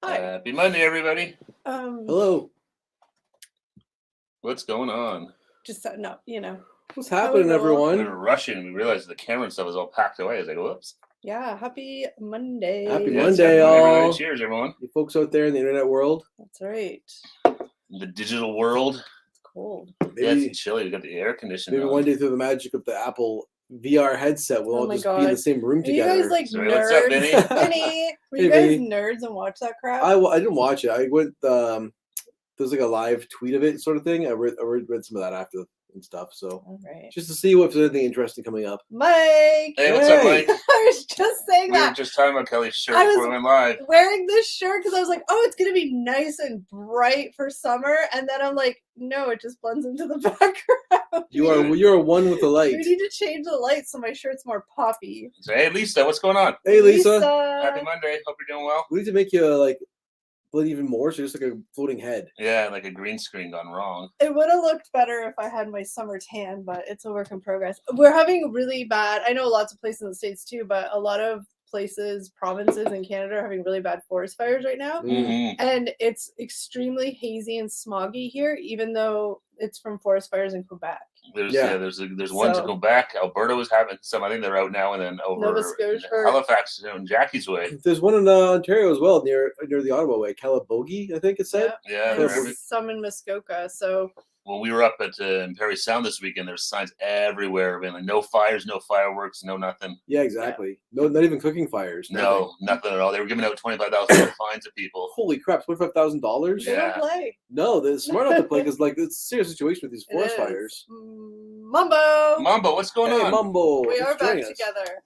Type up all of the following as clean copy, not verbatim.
Hi. Happy Monday, everybody. Hello. What's going on? Just setting up, What's happening, Hello. We everyone? were rushing. We realized the camera and stuff was all packed away. I was like, whoops. Yeah, happy Monday. Happy Yeah, Monday, happy all. Cheers, everyone. You folks out there in the internet world. That's right. The digital world. It's cold. Yeah, Maybe, it's chilly. We got the air conditioning maybe on. one day through the magic of the Apple VR headset, we'll Oh all my just be in the God. same room Are you together. guys like Sorry, nerds? what's up, Vinny? Vinny, were Hey, you guys Vinny. nerds and watch that crap? I didn't watch it. I went. There's like a live tweet of it, sort of thing. I read some of that after and stuff. So All right. just to see if there's anything interesting coming up. Mike! Hey, what's up, Hey. Mike? I was just saying We were that. just talking about Kelly's shirt I was- before we went live. Wearing this shirt because I was like, oh, it's going to be nice and bright for summer. And then I'm like, no, it just blends into the background. You're one with the light. We need to change the light so my shirt's more poppy. So, hey, Lisa, what's going on? Hey, Lisa. Happy Monday. Hope you're doing well. We need to make you blend even more, so just like a floating head. Yeah, like a green screen gone wrong. It would have looked better if I had my summer tan, but it's a work in progress. We're having really bad, I know lots of places in the States too, but a lot of places, provinces in Canada are having really bad forest fires right now. Mm-hmm. And it's extremely hazy and smoggy here, even though it's from forest fires in Quebec. There's Yeah. there's one to So- go back. Alberta was having some. I think they're out now, and then over Nova Scotia or- Halifax and Jackie's Way. There's one in Ontario as well, near the Ottawa way, Calabogie, I think it said. Yeah, And they're Calabogie. some in Muskoka. So Well, we were up at in Perry Sound this weekend. There's signs everywhere, being like no fires, no fireworks, no nothing. Yeah, exactly. No, not even cooking fires. No, nothing at all. They were giving out $25,000 fines to people. Holy crap! $25,000. they Yeah. don't play. No, they're smart enough to play because it's a serious situation with these It forest is. fires. Mambo! Mambo, what's going Hey, on? Mumbo. We thanks are for back joining us. together.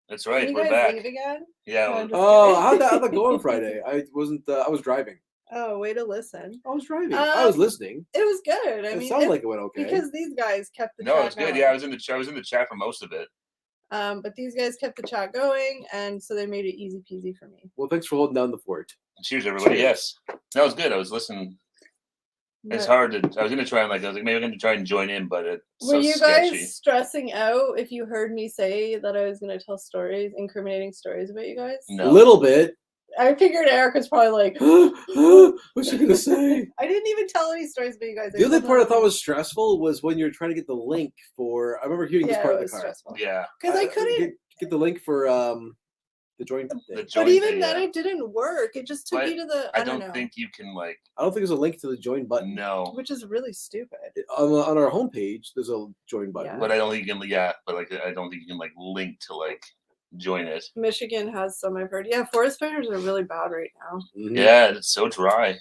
That's right, Can you we're guys back. leave again? Yeah, No, well, I'm just Oh, kidding. how'd that go on Friday? I wasn't. I was driving. Oh, way to listen. I was driving. I was listening. It was good. I It mean, sounded like it went okay. because these guys kept the no, chat it's good. going. Yeah, I was in the chat for most of it. But these guys kept the chat going, and so they made it easy peasy for me. Well, thanks for holding down the fort. Cheers, everybody. Cheers. Yes, that was good. I was listening. It's But hard to. I was gonna try and I was like maybe I'm gonna try and join in, but it's were so you guys sketchy. stressing out if you heard me say that I was going to tell stories, incriminating stories about you guys? No. A little bit. I figured Eric was probably like, What's she gonna say? I didn't even tell any stories about you guys. The other part I thought was stressful was when you're trying to get the link for. I remember hearing this yeah, part it of was the car. stressful. Yeah, Because I couldn't. get the link for the joint. the thing. But join even thing, then, yeah. it didn't work. It just took But you to the. I don't don't know. think you can I don't think there's a link to the join button. no. Which is really stupid. On our homepage, there's a join button. Yeah. But I don't think you can. Yeah, but I don't think you can link to join it. Michigan has some, I've heard. Yeah, forest fires are really bad right now. Mhm. Yeah, it's so dry.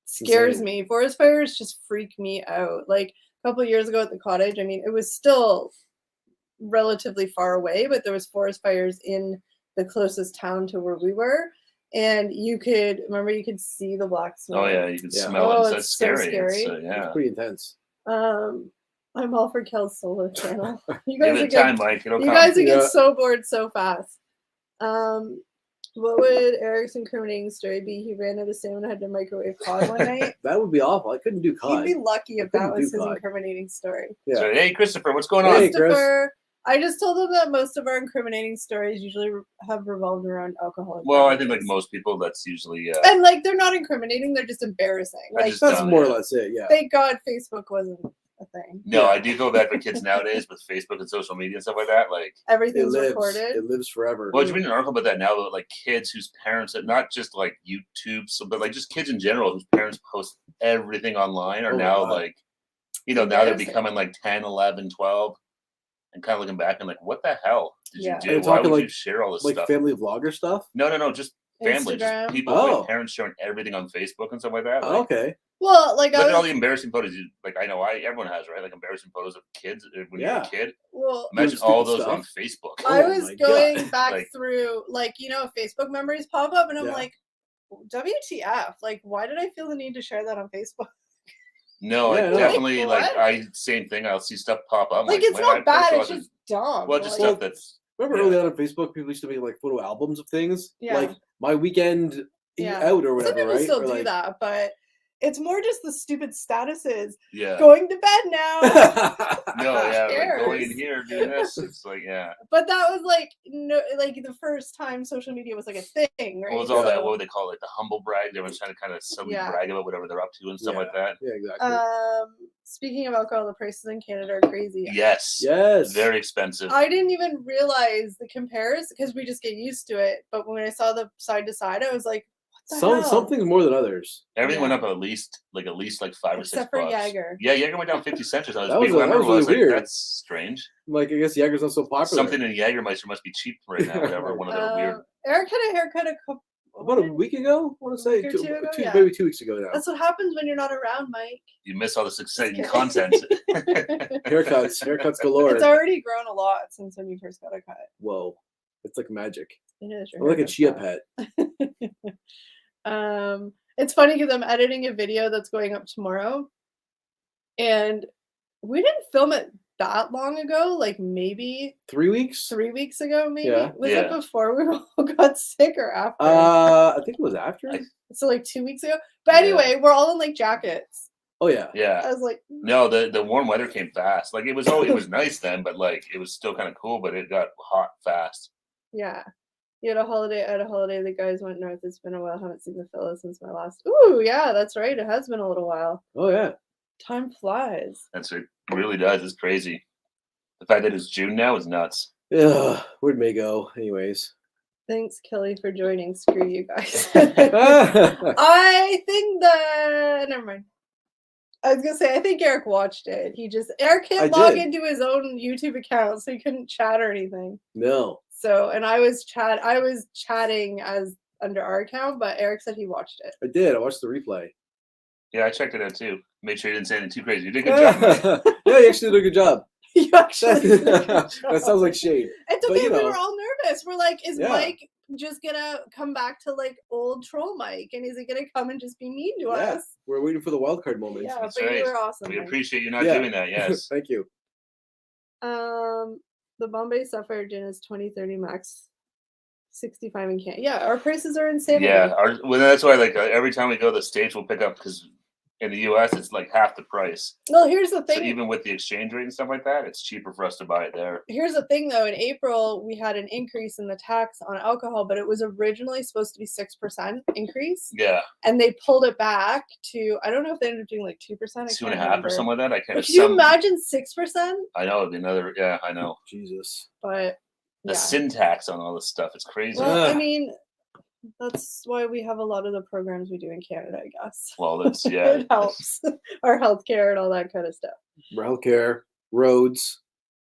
Scares Insane. me. Forest fires just freak me out. Like a couple of years ago at the cottage, I mean, it was still relatively far away, but there was forest fires in the closest town to where we were. And you could see the black smoke. Oh yeah, you can Yeah. smell Oh, it. So it's it's so scary. scary. It's, yeah. It's pretty intense. I'm all for Kel's solo channel. You Give guys it are time, good. Mike. It'll You come. guys would get Yeah. so bored so fast. What would Eric's incriminating story be? He ran out of salmon and had to microwave cod one night. That would be awful. I couldn't do cod. He'd be lucky if couldn't that was do his cod. incriminating story. Yeah. So, hey, Christopher, what's going Hey, on? Chris. Christopher, I just told him that most of our incriminating stories usually have revolved around alcoholic. Well, I think beverages. most people, that's usually. And they're not incriminating; they're just embarrassing. I Like, just That's don't, more or yeah. less it. Yeah. thank God Facebook wasn't a thing. No, Yeah. I do feel bad for kids nowadays with Facebook and social media and stuff like that. Like, It Everything's lives. recorded. It lives forever. well, did you read an article about that now? About kids whose parents, not just YouTube, but just kids in general whose parents post everything online are Oh my now God. now they're Embarrassing. becoming 10, 11, 12, and kind of looking back and what the hell did Yeah. you do? Are you Why talking would you share all this Like stuff? family vlogger stuff. No, just family, Instagram. just people, Oh. parents showing everything on Facebook and stuff like that. Oh, okay. Well, like Look I at all was, the embarrassing photos. I know everyone has, right? Embarrassing photos of kids when you're Yeah. a kid. well, Imagine Doing all stupid those are on stuff. Facebook. I Oh was my going God. back Like- through, Facebook memories pop up, and I'm Yeah. like, WTF? Like, why did I feel the need to share that on Facebook? No, Yeah, I no. definitely What? same thing. I'll see stuff pop up. I'm Like, it's man, I not bad. post all It's this- just dumb. well, just like, stuff that's Remember Yeah. early on Facebook, people used to make photo albums of things. Yeah. Like my weekend Yeah. out or Some whatever, people right? still Or do that, but It's more just the stupid statuses. Yeah. Going to bed now. No, yeah, like cares? going in here doing this. It's like, yeah. But that was like no, like the first time social media was like a thing, right? Well, it's all that, what would they call it? The humble brag. Everyone's trying to kind of subtly Yeah. brag about whatever they're up to and stuff like that. Yeah, exactly. Speaking of alcohol, the prices in Canada are crazy. Yes. Yes. Very expensive. I didn't even realize the comparison because we just get used to it. But when I saw the side to side, I was like, what the hell? Some things more than others. Everything Yeah. went up at least like $5 or $6. Except for Jaeger. Yeah, Jaeger went down 50 cents or something. That was really like, weird. That's strange. Like, I guess Jaeger's not so popular. Something in Jägermeister must be cheap right now. Whatever. One of the weird. Eric had a haircut about a week ago, I want to say, week or two ago, yeah. maybe 2 weeks ago now. That's what happens when you're not around, Mike. You miss all this exciting kidding. content. Haircuts galore. It's already grown a lot since when you first got a cut. Whoa, it's like magic. It is. I'm like a chia pet. It's funny because I'm editing a video that's going up tomorrow, and we didn't film it that long ago. Like maybe 3 weeks. 3 weeks ago, maybe. Yeah. Was it before we all got sick or after? I think it was after. So like 2 weeks ago. But anyway, we're all in like jackets. Oh yeah. Yeah. I was like, no, the warm weather came fast. Like it was nice then, but like it was still kind of cool, but it got hot fast. yeah. You had a holiday. I had a holiday. The guys went north. It's been a while. Haven't seen the fellas since my last. Ooh, yeah, that's right. It has been a little while. Oh yeah. Time flies. It really does. It's crazy. The fact that it's June now is nuts. Yeah. Where'd May go? Anyways. Thanks, Kelly, for joining. Screw you guys. I think that. Never mind. I was gonna say I think Eric watched it. Eric can't log into his own YouTube account, so he couldn't chat or anything. No. So, and I was chatting as under our account, but Eric said he watched it. I did. I watched the replay. Yeah, I checked it out too. Made sure you didn't say anything too crazy. You did a good job. Man. Yeah, you actually did a good job. You actually did a good job. That sounds like shade. It's But, okay. you know. We were all nervous. We're like, is Yeah. Mike just gonna come back to like old troll Mike, and is he gonna come and just be mean to us? We're waiting for the wild card moment. Yeah, That's but right. you were awesome. We Mike. appreciate you not doing that. Yes. Thank you. The Bombay Sapphire Gin is 20-30 max, 65 in Canada. Yeah, our prices are insane. Yeah, that's why like every time we go to the States, we'll pick up because in the U.S. it's like half the price. Well, here's the thing. So even with the exchange rate and stuff like that, it's cheaper for us to buy it there. Here's the thing, though. In April, we had an increase in the tax on alcohol, but it was originally supposed to be 6% increase. Yeah, And they pulled it back to, I don't know if they ended up doing like 2%. 2.5 or something like that. I can't. But can you imagine 6%? I know it'd be another. Yeah, I know. Jesus. But The yeah. syntax on all this stuff, it's crazy. Well, I mean, that's why we have a lot of the programs we do in Canada, I guess. Well, that's yeah. It helps. Our healthcare and all that kind of stuff. Healthcare, roads.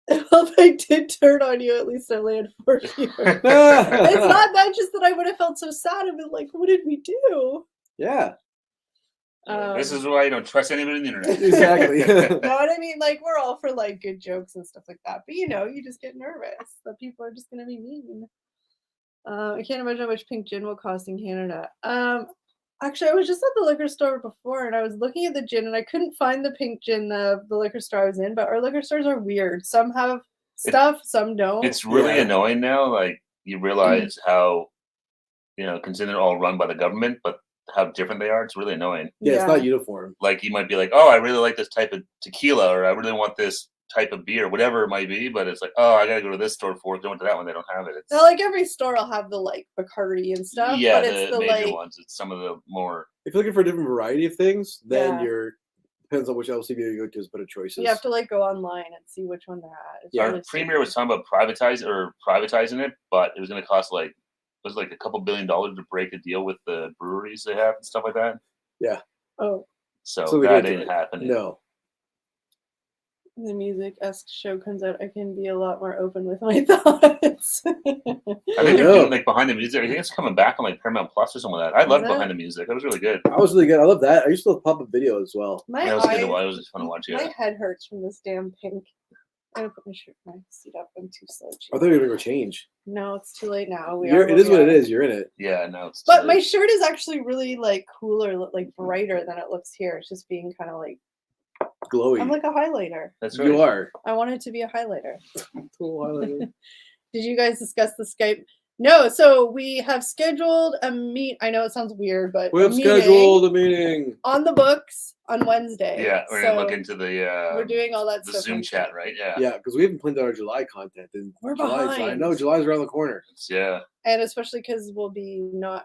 Well, if I did turn on you, at least I landed for you. It's not that, just that I would have felt so sad. I've been like, what did we do? Yeah. This is why you don't trust anybody on the internet. Exactly. Know what I mean? Like, we're all for like good jokes and stuff like that. But you just get nervous that people are just going to be mean. I can't imagine how much pink gin will cost in Canada. Actually, I was just at the liquor store before and I was looking at the gin and I couldn't find the pink gin the liquor store I was in, but our liquor stores are weird. Some have stuff, some don't. It's really annoying now. Like you realize how, considering they're all run by the government, but how different they are. It's really annoying. Yeah, it's not uniform. Like you might be like, oh, I really like this type of tequila, or I really want this type of beer, whatever it might be. But it's like, oh, I gotta go to this store for it. Going to that one, they don't have it. It's, now, like every store will have the like Bacardi and stuff. Yeah, but it's the the major like ones. It's some of the more. If you're looking for a different variety of things, then Yeah. depends on which LCB you go to is better choices. you have to like go online and see which one they're at. It's Our really premier was talking about privatizing it, but it was going to cost like a couple $2 billion to break a deal with the breweries they have and stuff like that. Yeah. Oh. So we that didn't do ain't it. happening. No. The music-esque show comes out, I can be a lot more open with my thoughts. I think they're doing like behind the music. I think it's coming back on like Paramount Plus or something like that. I love it? behind the music. That was really good. I was really good. I love that. I used to love pop-up video as well. My That was good to eyes- watch. It was just fun to watch. Yeah. My head hurts from this damn pink. I'm gonna put my seat up. I'm too slow. I thought you were going to go change. No, it's too late now. It is what it is. You're in it. Yeah, no, it's. But my shirt is actually really like cooler, like brighter than it looks here. It's just being kind of like Glowy. I'm like a highlighter. That's right. You are. I wanted to be a highlighter. Cool highlighter. Did you guys discuss the Skype No, so we have scheduled a meet. I know it sounds weird, but We have meeting scheduled a meeting. on the books on Wednesday. Yeah, we're gonna look into the we're doing all that the stuff. Zoom chat, right? Yeah. Yeah, because we haven't planned out our July content. And We're July's, I behind. know July's around the corner. Yeah. And especially because we'll be not.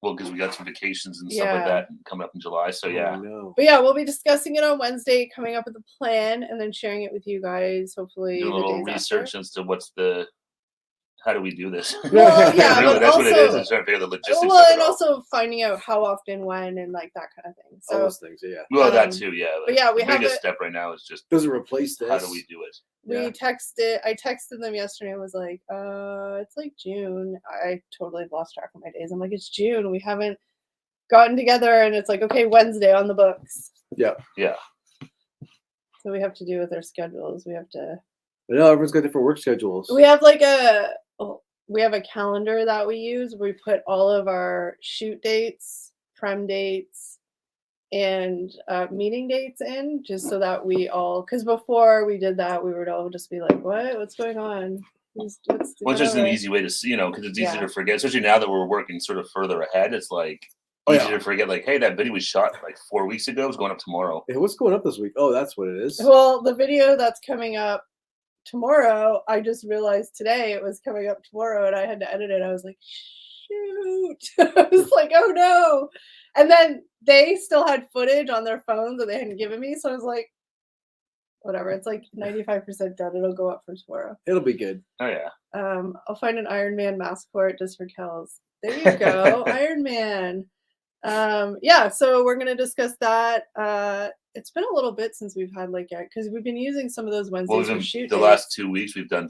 Well, because we got some vacations and stuff like that coming up in July. So yeah. Oh, no. But yeah, we'll be discussing it on Wednesday, coming up with a plan, and then sharing it with you guys. Hopefully, Do a little the days research after. as to how do we do this? Well, yeah, really, but that's also, what it is. It's trying to figure the logistics. well, of it and all. also finding out how often, when, and like that kind of thing. All So those things, yeah. Well, that too, yeah. but yeah, we the have biggest it. step right now is just Does it replace this? how do we do it? I texted them yesterday and was like, it's like June. I totally lost track of my days. I'm like, it's June. We haven't gotten together, and it's like, okay, Wednesday on the books. Yeah. Yeah. So we have to do with our schedules. We have to. I know everyone's got different work schedules. We have like we have a calendar that we use where we put all of our shoot dates, prem dates, and meeting dates in, just so that we all, because before we did that, we would all just be like, what's going on? Well, it's just an easy way to see, because it's easy to forget, especially now that we're working sort of further ahead. It's like easy to forget, like, hey, that video was shot like 4 weeks ago. It's going up tomorrow. Hey, what's going up this week? Oh, that's what it is. Well, the video that's coming up tomorrow, I just realized today it was coming up tomorrow, and I had to edit it. I was like, shoot. I was like, oh no. And then they still had footage on their phones that they hadn't given me. So I was like, whatever. It's like 95% done. It'll go up for tomorrow. It'll be good. Oh, yeah. I'll find an Iron Man mask for it just for Kels. There you go. Iron Man. Yeah, so we're going to discuss that. It's been a little bit since we've had because we've been using some of those Wednesdays for shoot the days. last 2 weeks we've done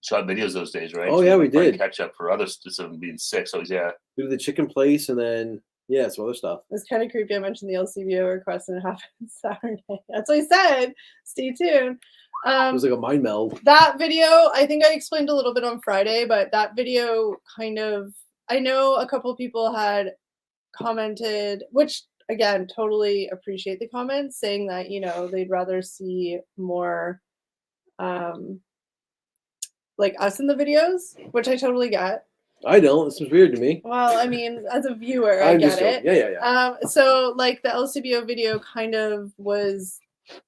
shot videos those days, right? Oh, so yeah, we did. Catch up for others to being sick. So yeah. We did the chicken place and then some other stuff. It's kind of creepy. I mentioned the LCBO request and it happened Saturday. That's what I said. Stay tuned. It was like a mind meld. That video, I think I explained a little bit on Friday, but that video I know a couple of people had commented, which again, totally appreciate the comments, saying that, they'd rather see more like us in the videos, which I totally get. I don't. This was weird to me. Well, I mean, as a viewer, I get it. Yeah. So like the LCBO video kind of was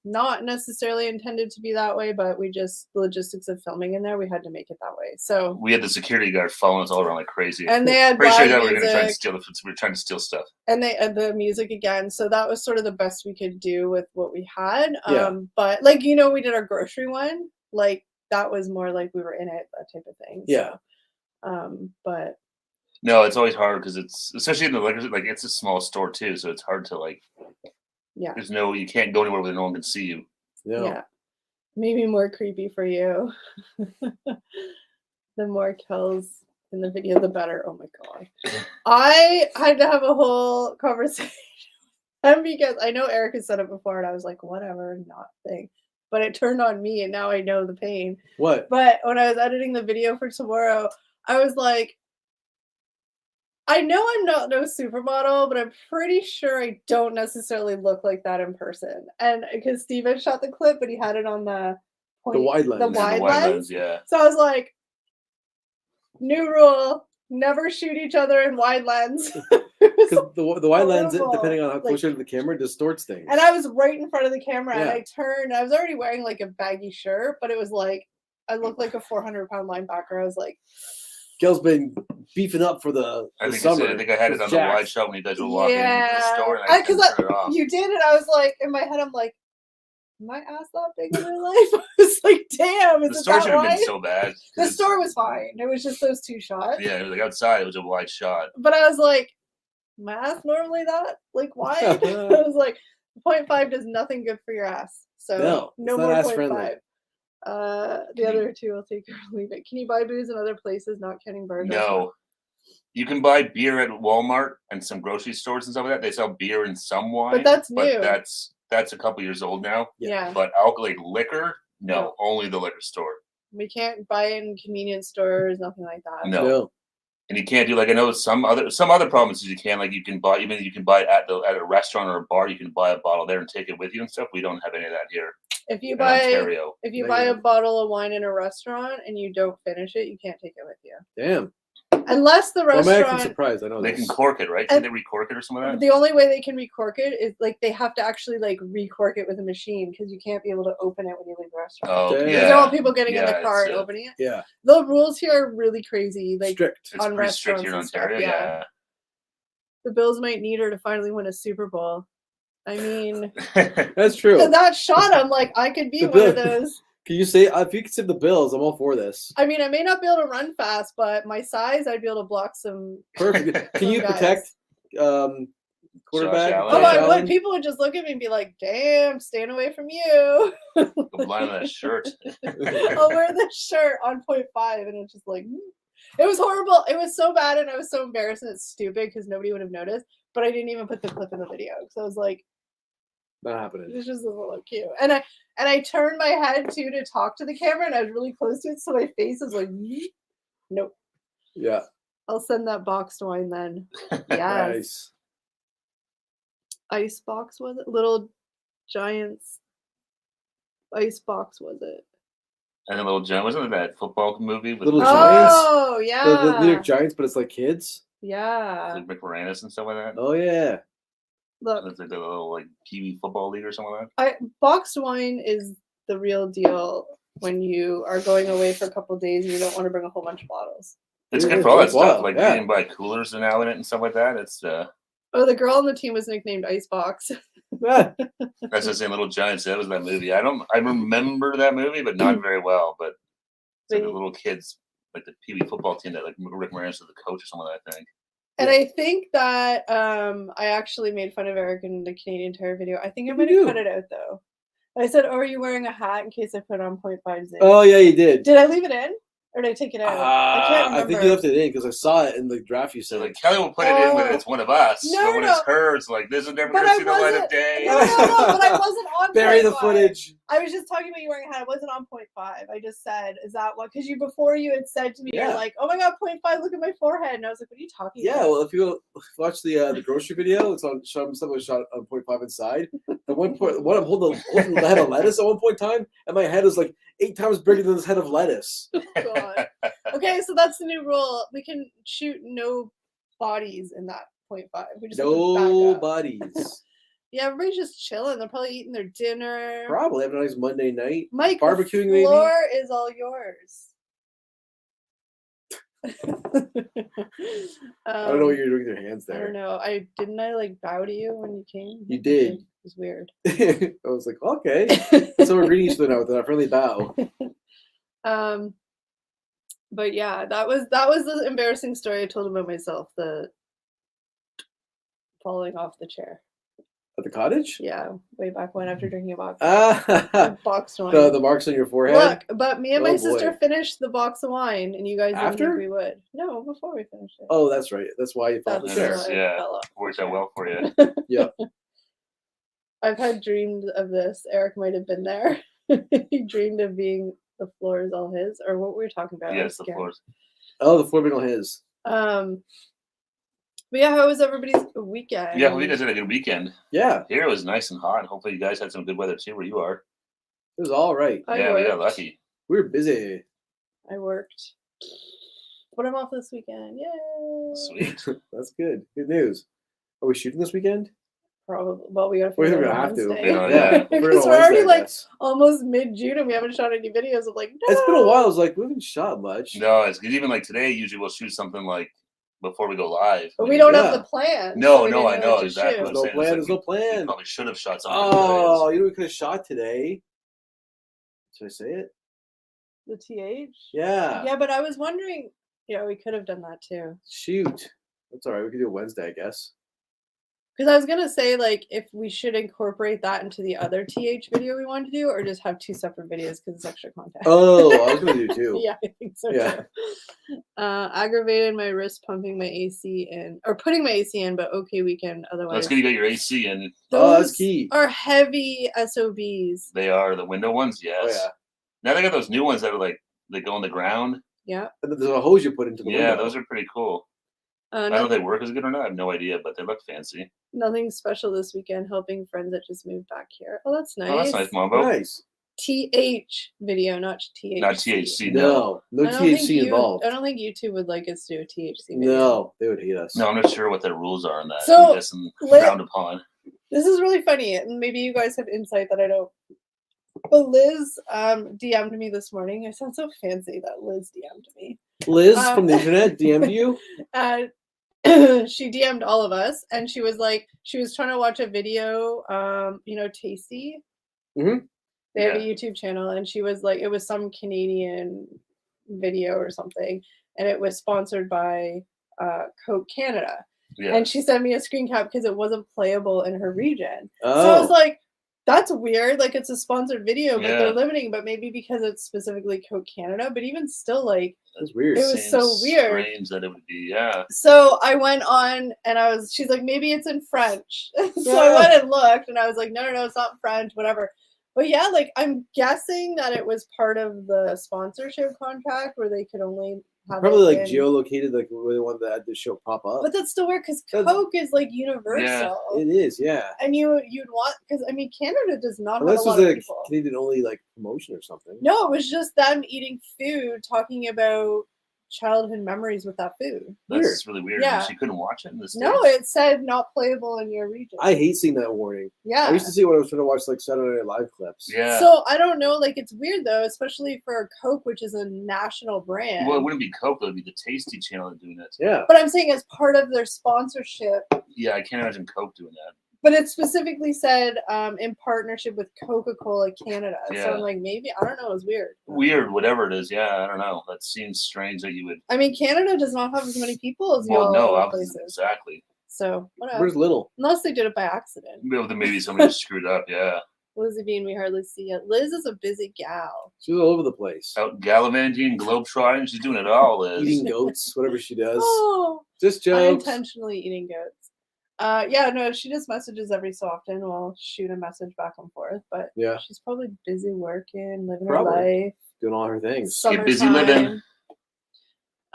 not necessarily intended to be that way, but we just, the logistics of filming in there, we had to make it that way. So we had the security guard following us all around like crazy. And they had pretty sure that music. we were going to try and steal we were trying to steal stuff. And they had the music again. So that was sort of the best we could do with what we had. Yeah. But we did our grocery one. Like that was more like we were in it, that type of thing. Yeah. So, but no, it's always hard because it's, especially in the liquor, it's a small store too, so it's hard to there's you can't go anywhere where no one can see you. No. Yeah. Maybe more creepy for you. The more kills in the video, the better. Oh my god. I had to have a whole conversation because I know Eric has said it before and I was like, whatever, not thing. But it turned on me and now I know the pain. What? But when I was editing the video for tomorrow, I was like, I know I'm not no supermodel, but I'm pretty sure I don't necessarily look like that in person. And because Steven shot the clip, but he had it on the wide lens. The wide lens. Yeah. So I was like, new rule, never shoot each other in wide lens. Because the wide lens, depending on how close you're to the camera, distorts things. And I was right in front of the camera and I turned. I was already wearing like a baggy shirt, but it was like, I looked like a 400-pound linebacker. I was like, Kel's been beefing up for the summer. I think I had it on the wide shot when he does walk into the store. And because you did it. I was like, in my head, I'm like, my ass that big in real life? I was like, damn, is the it store that should have wide? been so bad. The store was fine. It was just those two shots. Yeah, it was outside. It was a wide shot. But I was like, my ass normally that wide? I was like, 0.5 does nothing good for your ass. So no more 0.5. The other two will take it or leave it. Can you buy booze in other places, not counting bars? No. You can buy beer at Walmart and some grocery stores and stuff like that. They sell beer and some wine. But that's new. That's a couple years old now. Yeah. But alcoholic liquor, no, only the liquor store. We can't buy it in convenience stores, nothing like that. No. And you can't do I know some other provinces you can you can buy it at a restaurant or a bar. You can buy a bottle there and take it with you and stuff. We don't have any of that here. If you in buy Ontario. a bottle of wine in a restaurant and you don't finish it, you can't take it with you. Damn. Unless the I'm restaurant. actually surprised. I know They this. can cork it, right? Can they recork it or something like that? The only way they can recork it is like they have to actually like recork it with a machine because you can't be able to open it when you leave the restaurant. Oh, Damn. Because yeah. I don't want people getting in the car and it's, opening it. Yeah. The rules here are really crazy. Like Strict. It's on pretty strict restaurants here in and stuff, Ontario. Yeah. The Bills might need her to finally win a Super Bowl. I mean, That's true. that shot, I'm like, I could be one of those. Can you say if you can save the Bills? I'm all for this. I mean, I may not be able to run fast, but my size, I'd be able to block some. Perfect. Can you guys. protect quarterback? Allen? Oh, I Allen? would. People would just look at me and be like, "Damn, staying away from you." Go blind on that shirt. I'll wear this shirt on 0.5, and it's just like, it was horrible. It was so bad, and I was so embarrassed, and it's stupid because nobody would have noticed. But I didn't even put the clip in the video because I was like, Not happening. "This just doesn't look cute." And I turned my head too to talk to the camera, and I was really close to it, so my face was like, "Nope." Yeah. I'll send that boxed wine then. Yes. Nice. Ice box was it? Little Giants. Ice box was it? And a Little Giant, wasn't it that football movie with Little like Giants? Oh yeah. The New York Giants, but it's like kids. Yeah. Rick Moranis and stuff like that? Oh yeah. Look, It's like the little like Pee Wee football league or something like that. boxed wine is the real deal when you are going away for a couple of days and you don't want to bring a whole bunch of bottles. It's Yeah, good for all that it's stuff, wild, like yeah. you can buy coolers now in it and stuff like that. It's Oh, the girl on the team was nicknamed Icebox. Yeah. that's just saying Little Giants. That was that movie. I remember that movie, but not very well. But it's like the little kids, like the Pee Wee football team that like Rick Moranis was the coach or something like that, I think. And I think that I actually made fun of Eric in the Canadian Tire video. I think I What'd might you have do? cut it out though. I said, "Oh, are you wearing a hat in case I put on 0.5 zing?" Oh yeah, you did. Did I leave it in or did I take it out? I can't remember. I think you left it in because I saw it in the draft you So sent. like Kelly will put it in when it's one of us, No, but when no. it's her, it's like this is never But gonna I see the light of wasn't- day. No, but I wasn't on Bury the 0.5. footage. I was just talking about you wearing a hat. I wasn't on 0.5. I just said, is that what? Because before you had said to me, Yeah. you're like, oh my God, 0.5, look at my forehead. And I was like, what are you talking Yeah, about? well, if you watch the grocery video, it's on someone shot on 0.5 inside. At one point, I'm holding the head of lettuce at one point in time, and my head is like 8 times bigger than this head of lettuce. God. Okay, so that's the new rule. We can shoot no bodies in that 0.5. We just have to back No up. bodies. Yeah, everybody's just chilling. They're probably eating their dinner. Probably having a nice Monday night. Mike, Barbecuing, the maybe? floor is all yours. I don't know what you're doing with your hands I don't there. know. Didn't I like bow to you when you came? You did. It was weird. I was like, okay. So we're greeting each other now with a friendly bow. But yeah, that was the embarrassing story I told about myself, the falling off the chair. At the cottage? Yeah, way back when after drinking a box. Ah, Boxed wine. the marks on your forehead? Look, but me and my Oh, sister boy. finished the box of wine, and you guys didn't After? think we would. No, before we finished it. Oh, that's right. That's why you fell off the That's chair. why I Yeah, fell off the worked chair. out well for you. Yep. I've had dreams of this. Eric might have been there. He dreamed of being the floor is all his, or what were we talking about? Yes, I'm the scared. floors. Oh, the floor being on his. But yeah, how was everybody's weekend? Yeah, we guys had a good weekend. Yeah, Here it was nice and hot. Hopefully, you guys had some good weather too where you are. it was all right. I Yeah, we got worked. lucky. We were busy. I worked. But I'm off this weekend. Yay! Sweet. That's good. Good news. Are we shooting this weekend? Probably. Well, we gotta We're figure it gonna out have to. Wednesday. You know, yeah. We'll figure it Because out we're already Wednesday, I like guess. almost mid-June and we haven't shot any videos. I'm like, no. It's been a while. I was like, we haven't shot much. No, it's good. Even like today, usually we'll shoot something like before we go live. But we don't Yeah. have the plan. No, so we no, didn't I know know what to exactly shoot. what There's no saying, it's plan. like There's no We plan. probably should have shot something. Oh, you know we could have shot today. Should I say it? The TH? Yeah. Yeah, but I was wondering, yeah, we could have done that too. Shoot. That's all right. We could do it Wednesday, I guess. Because I was going to say, like, if we should incorporate that into the other TH video we wanted to do, or just have two separate videos because it's extra content. Oh, I was going to do too. Yeah, I think so Yeah. too. Aggravated my wrist pumping my AC in, or putting my AC in, but okay weekend otherwise. That's good. You got your AC in. Oh, that's Those key. are heavy SOBs. They are the window ones. Yes. Oh, yeah. Now they got those new ones that are like they go on the ground. Yeah. And then there's a hose you put into the Yeah, window. those are pretty cool. I don't know if they work as good or not. I have no idea, but they look fancy. Nothing special this weekend. Helping friends that just moved back here. Oh, that's nice. Oh, that's nice, Mombo. Nice. TH video, not THC. Not THC. No, No I don't think THC involved. I don't think YouTube would like us to do a THC video. No, they would hate us. no. I'm not sure what their rules are on that. So, I'm guessing frowned upon. This is really funny, and maybe you guys have insight that I don't. But Liz DM'd me this morning. I sound so fancy that Liz DM'd me. Liz from the internet DM'd you? And she DM'd all of us, and she was like, she was trying to watch a video, Tasty. Mhm. They have a YouTube channel, and she was like, it was some Canadian video or something, and it was sponsored by Coke Canada. Yeah. And she sent me a screen cap because it wasn't playable in her region. Oh. So I was like, that's weird. Like, it's a sponsored video, but Yeah. they're limiting, but maybe because it's specifically Coke Canada. But even still, like, That's weird. it was so Seems weird. Strange that it would be. Yeah. So I went on and she's like, maybe it's in French. So I went and looked and I was like, no, it's not French, whatever. But yeah, like, I'm guessing that it was part of the sponsorship contract where they could only have Probably it like in- geolocated, like where they wanted to have the show pop up. But that's still weird because That's- Coke is like universal. It is, yeah. And you'd want, because I mean, Canada does not Unless have it a lot was of a people. Canadian only like promotion or something. No, it was just them eating food, talking about childhood memories with that food. That's really weird. Yeah. She couldn't watch it in the States. No, it said not playable in your region. I hate seeing that warning. Yeah. I used to see it when I was trying to watch like Saturday Night Live clips. Yeah. So I don't know, like, it's weird though, especially for Coke, which is a national brand. Well, it wouldn't be Coke. It would be the Tasty channel doing it. Yeah. But I'm saying as part of their sponsorship, Yeah, I can't imagine Coke doing that. but it specifically said in partnership with Coca-Cola Canada. So Yeah. I'm like, maybe, I don't know, it's weird. Weird, whatever it is. Yeah, I don't know. That seems strange that you would. I mean, Canada does not have as many people as Well, y'all no, other places. exactly. So whatever. Where's Little? Unless they did it by accident. Maybe somebody just screwed up. Yeah, Lizzie Bean, we hardly see it. Liz is a busy gal. She's all over the place. out gallivanting, globetrotting. She's doing it all. Liz. Eating goats, whatever she does. Oh, Just jokes. unintentionally eating goats. Yeah, no, she just messages every so often. We'll shoot a message back and forth, but Yeah. she's probably busy working, living Probably. her life. Doing all her things. Get busy living.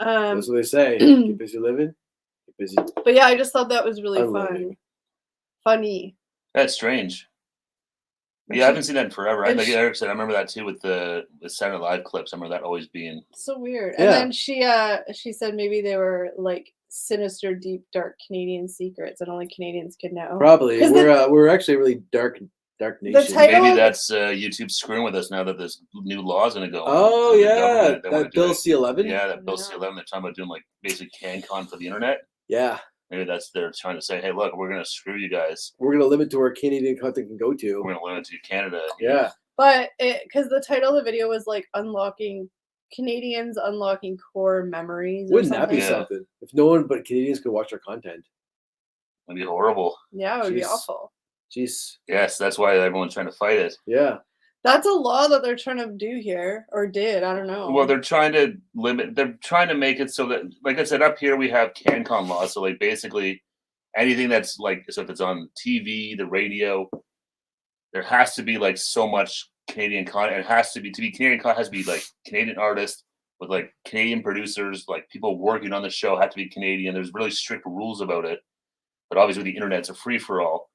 Summertime. That's what they say. Get busy living. Get busy. But yeah, I just thought that was really I'm fun. living. Funny. That's strange. And Yeah, I she- haven't seen that in forever. and Like she- Eric said, I remember that too with the Saturday Night Live clips. I remember that always being. So weird. Yeah. And then she said maybe they were like sinister, deep, dark Canadian secrets that only Canadians could know. Probably. 'Cause We're actually a really dark nation. title- Maybe that's YouTube screwing with us now that this new law is going to go. Oh from the yeah, government. They wanna that do Bill it. C-11. Yeah, that Bill Yeah. C-11. They're talking about doing like basic CanCon for the internet. Yeah. Maybe they're trying to say, hey, look, we're going to screw you guys. We're gonna limit to where Canadian content can go We're to. going to limit to Canada. Yeah. But because the title of the video was like Canadians unlocking core memories. Or Wouldn't that be something. Yeah. something? If no one but Canadians could watch our content. It'd be horrible. Yeah, it would be Jeez. awful. Jeez. Yes, that's why everyone's trying to fight it. Yeah. That's a law that they're trying to do here, or did. I don't know. Well, they're trying to limit. They're trying to make it so that, like I said, up here we have CanCon laws. So like basically anything that's like, so if it's on TV, the radio, there has to be like so much Canadian content. It has to be Canadian content. Has to be like Canadian artists with like Canadian producers, like people working on the show have to be Canadian. There's really strict rules about it. But obviously the internet's a free for all.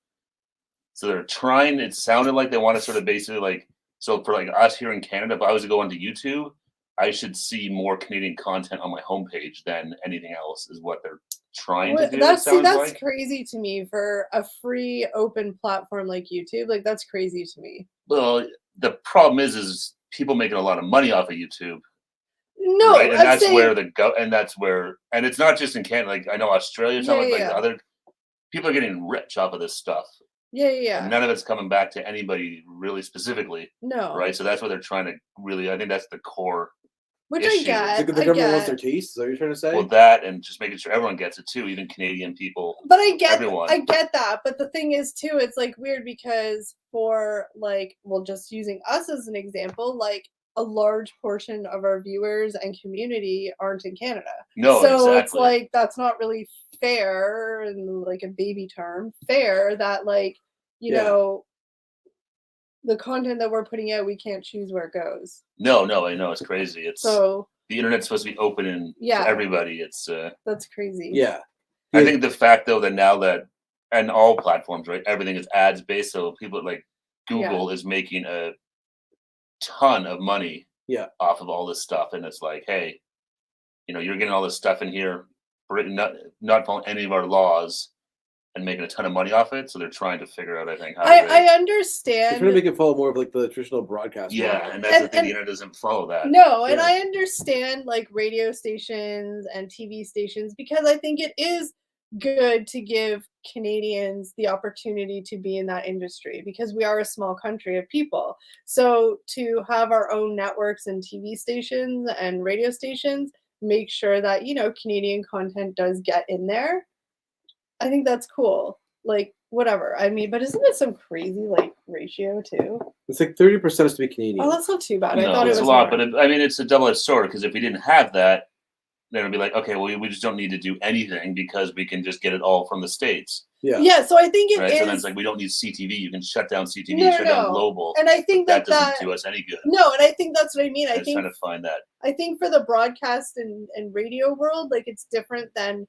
So they're trying. It sounded like they want to sort of basically like. So for like us here in Canada, if I was to go onto YouTube, I should see more Canadian content on my homepage than anything else. Is what they're trying to do. That's it sounds that's like. crazy to me for a free open platform like YouTube. Like, that's crazy to me. Well, the problem is people making a lot of money off of YouTube, No, right? And I'm that's saying, where and it's not just in Canada. Like I know Australia, Yeah, like yeah. other people are getting rich off of this stuff. yeah. And none of it's coming back to anybody really specifically, No, right? So that's what they're trying to really. I think that's the core. which issue. I get. The I government wants get. their taste. Is that what you're trying to say? Well, that and just making sure everyone gets it too, even Canadian people. But I get Everyone. that. But the thing is too, it's like weird because for like, well, just using us as an example, like a large portion of our viewers and community aren't in Canada. No, So exactly. it's like that's not really fair, in like a baby term, fair that like, you Yeah. know, the content that we're putting out, we can't choose where it goes. No, I know it's crazy. It's So the internet's supposed to be open and Yeah. for everybody. It's that's crazy. yeah. I think the fact though that now that and all platforms, right, everything is ads based. So people like Google is making a ton of money Yeah. off of all this stuff, and it's like, hey, you're getting all this stuff in here, not following any of our laws, and making a ton of money off it. So they're trying to figure out, I think, how I They're trying understand. to make it follow more of like the traditional broadcast. Yeah, model. and that's the thing. The internet doesn't follow that. No, and Yeah. I understand like radio stations and TV stations because I think it is good to give Canadians the opportunity to be in that industry because we are a small country of people. So to have our own networks and TV stations and radio stations, make sure that, Canadian content does get in there. I think that's cool. Like, whatever. I mean, but isn't it some crazy like ratio too? It's like 30% has to be Canadian. Oh, that's not too bad. I No, thought it it's was a lot, more. but it's a double-edged sword because if we didn't have that, then it'd be like, okay, well, we just don't need to do anything because we can just get it all from the States. Yeah. Yeah, so I think it Right? is. So then it's like we don't need CTV. You can shut down CTV, No, shut down no. Global. And I think that that doesn't do us any good. No, and I think that's what I mean. I I was think trying to find that. I think for the broadcast and radio world, like it's different than